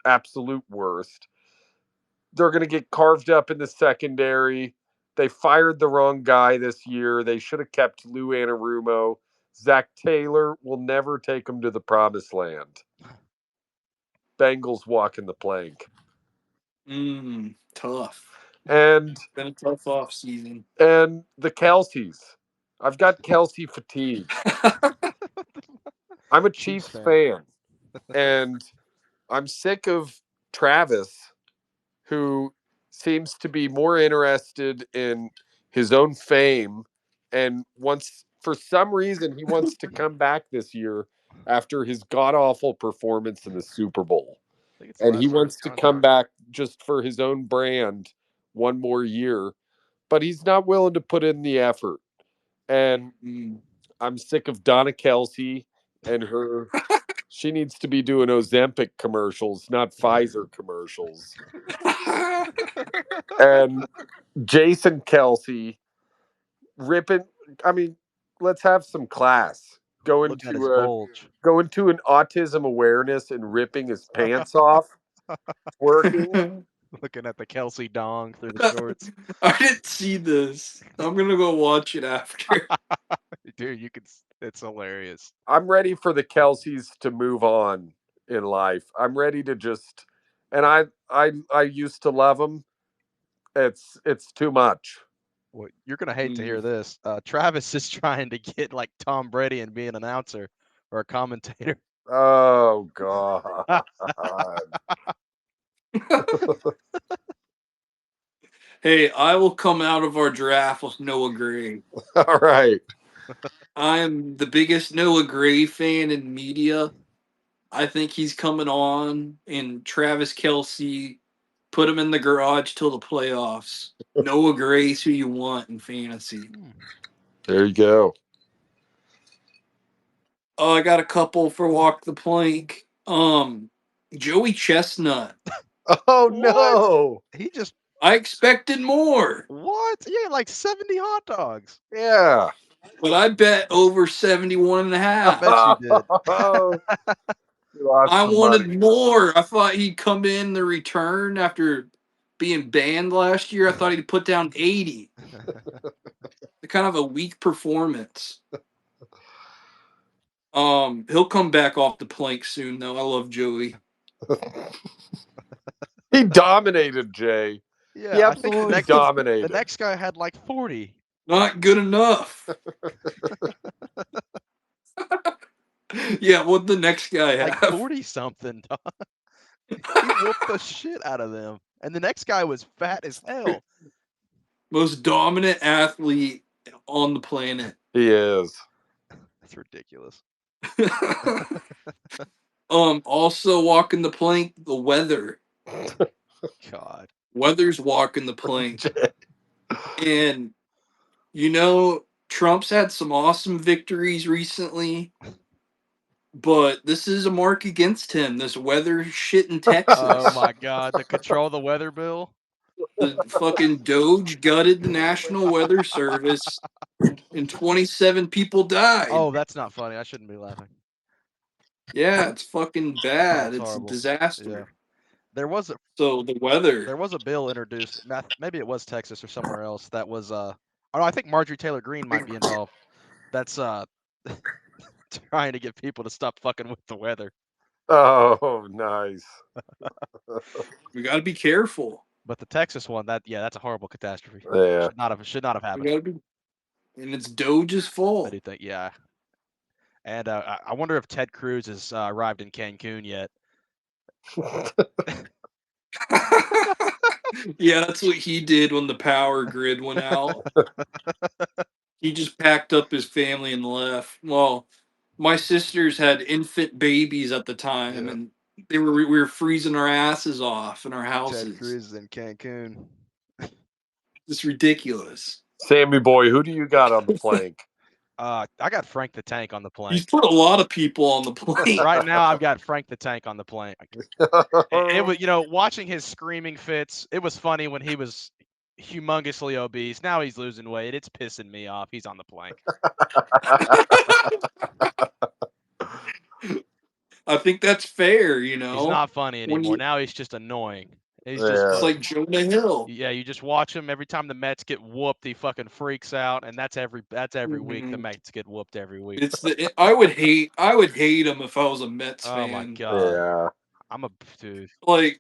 absolute worst. They're going to get carved up in the secondary. They fired the wrong guy this year. They should have kept Lou Anarumo. Zach Taylor will never take them to the promised land. Bengals walking the plank. Tough. And Been a tough off season. and the Kelseys. I've got Kelsey fatigue. I'm a Chiefs Chiefs fan. fan. And I'm sick of Travis, who seems to be more interested in his own fame and wants, for some reason, he wants to come back this year after his god awful performance in the Super Bowl. I think it's the And he last year of his wants to come contract. back just for his own brand one more year, but he's not willing to put in the effort. And I'm sick of Donna Kelsey and her. She needs to be doing Ozempic commercials, not Pfizer commercials. And Jason Kelsey ripping. I mean, let's have some class. Look at his bulge. Go into an autism awareness and ripping his pants off, working. Looking at the Kelsey dong through the shorts. I didn't see this. I'm gonna go watch it after. Dude, it's hilarious. I'm ready for the Kelseys to move on in life. I'm ready to just, and I used to love them. It's too much. Well, you're gonna hate to hear this. Travis is trying to get like Tom Brady and be an announcer or a commentator. Oh God. Hey, I will come out of our draft with Noah Gray. All right. I am the biggest Noah Gray fan in media. I think he's coming on, and Travis Kelsey put him in the garage till the playoffs. Noah Gray's who you want in fantasy. There you go. Oh, I got a couple for Walk the Plank. Joey Chestnut. Oh What? no. He just I expected more, what? He ate like 70 hot dogs. Yeah. but I bet over 71 and a I half. bet you did. You lost I some money. wanted more. I thought he'd come in the return after being banned last year. I thought he'd put down 80. Kind of a weak performance. He'll come back off the plank soon, though. I love Joey. He dominated, Jay. Yeah, He I think the absolutely next dominated. the next guy had like 40. Not good enough. Yeah, what the next guy Like have? 40 something. He whooped the shit out of them. And the next guy was fat as hell. Most dominant athlete on the planet. He is. That's ridiculous. Also walking the plank, the weather. God. Weather's walking the plank. And Trump's had some awesome victories recently, but this is a mark against him. This weather shit in Texas. Oh my God. The control the weather bill. The fucking Doge gutted the National Weather Service, and 27 people died. Oh, that's not funny. I shouldn't be laughing. Yeah, it's fucking bad. That's It's a horrible. disaster. Yeah. There was the weather. a bill introduced. Maybe it was Texas or somewhere else. That was I think Marjorie Taylor Greene might be involved. That's trying to get people to stop fucking with the weather. Oh, nice. We got to be careful. But the Texas one, that's a horrible catastrophe. Yeah. Should not have We happened. got to be, and it's Doge's fault. I do think, yeah. And I wonder if Ted Cruz has arrived in Cancun yet. Yeah, that's what he did when the power grid went out. He just packed up his family and left. Well, my sisters had infant babies at the time, Yeah. and we were freezing our asses off in our houses. Ted Cruz is in Cancun. It's ridiculous. Sammy boy, who do you got on the plank? I got Frank the Tank on the plank. He's put a lot of people on the plane. Right now, I've got Frank the Tank on the plank. It was, watching his screaming fits. It was funny when he was humongously obese. Now he's losing weight. It's pissing me off. He's on the plank. I think that's fair, He's not funny anymore. Now he's just annoying. He's just like Jonah Hill. Yeah, you just watch him every time the Mets get whooped, he fucking freaks out, and that's every week. The Mets get whooped every week. I would hate him if I was a Mets fan. Oh my god. Yeah. I'm a dude. Like,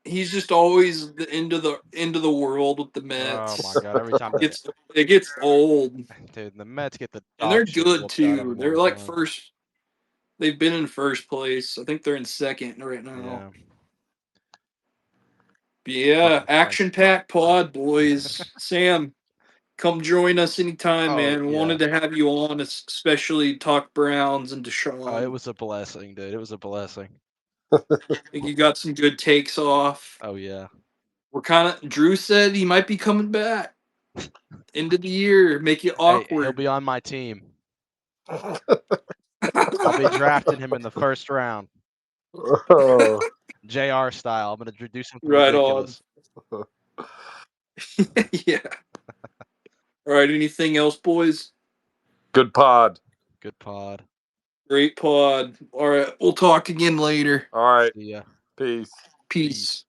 he's just always the end of the world with the Mets. Oh my god! Every time it gets old. Dude, the Mets get the and they're good too. They're like first. They've been in first place. I think they're in second right now. Yeah, action-packed pod, boys. Sam, come join us anytime, man. Yeah. Wanted to have you on, especially talk Browns and Deshaun. Oh, it was a blessing, dude. It was a blessing. I think you got some good takes off. Oh yeah. Drew said he might be coming back. End of the year, make it awkward. Hey, he'll be on my team. I'll be drafting him in the first round. Oh. JR style. I'm gonna do something right ridiculous. On. Yeah. All right. Anything else, boys? Good pod. Good pod. Great pod. All right. We'll talk again later. All right. See ya. Peace. Peace.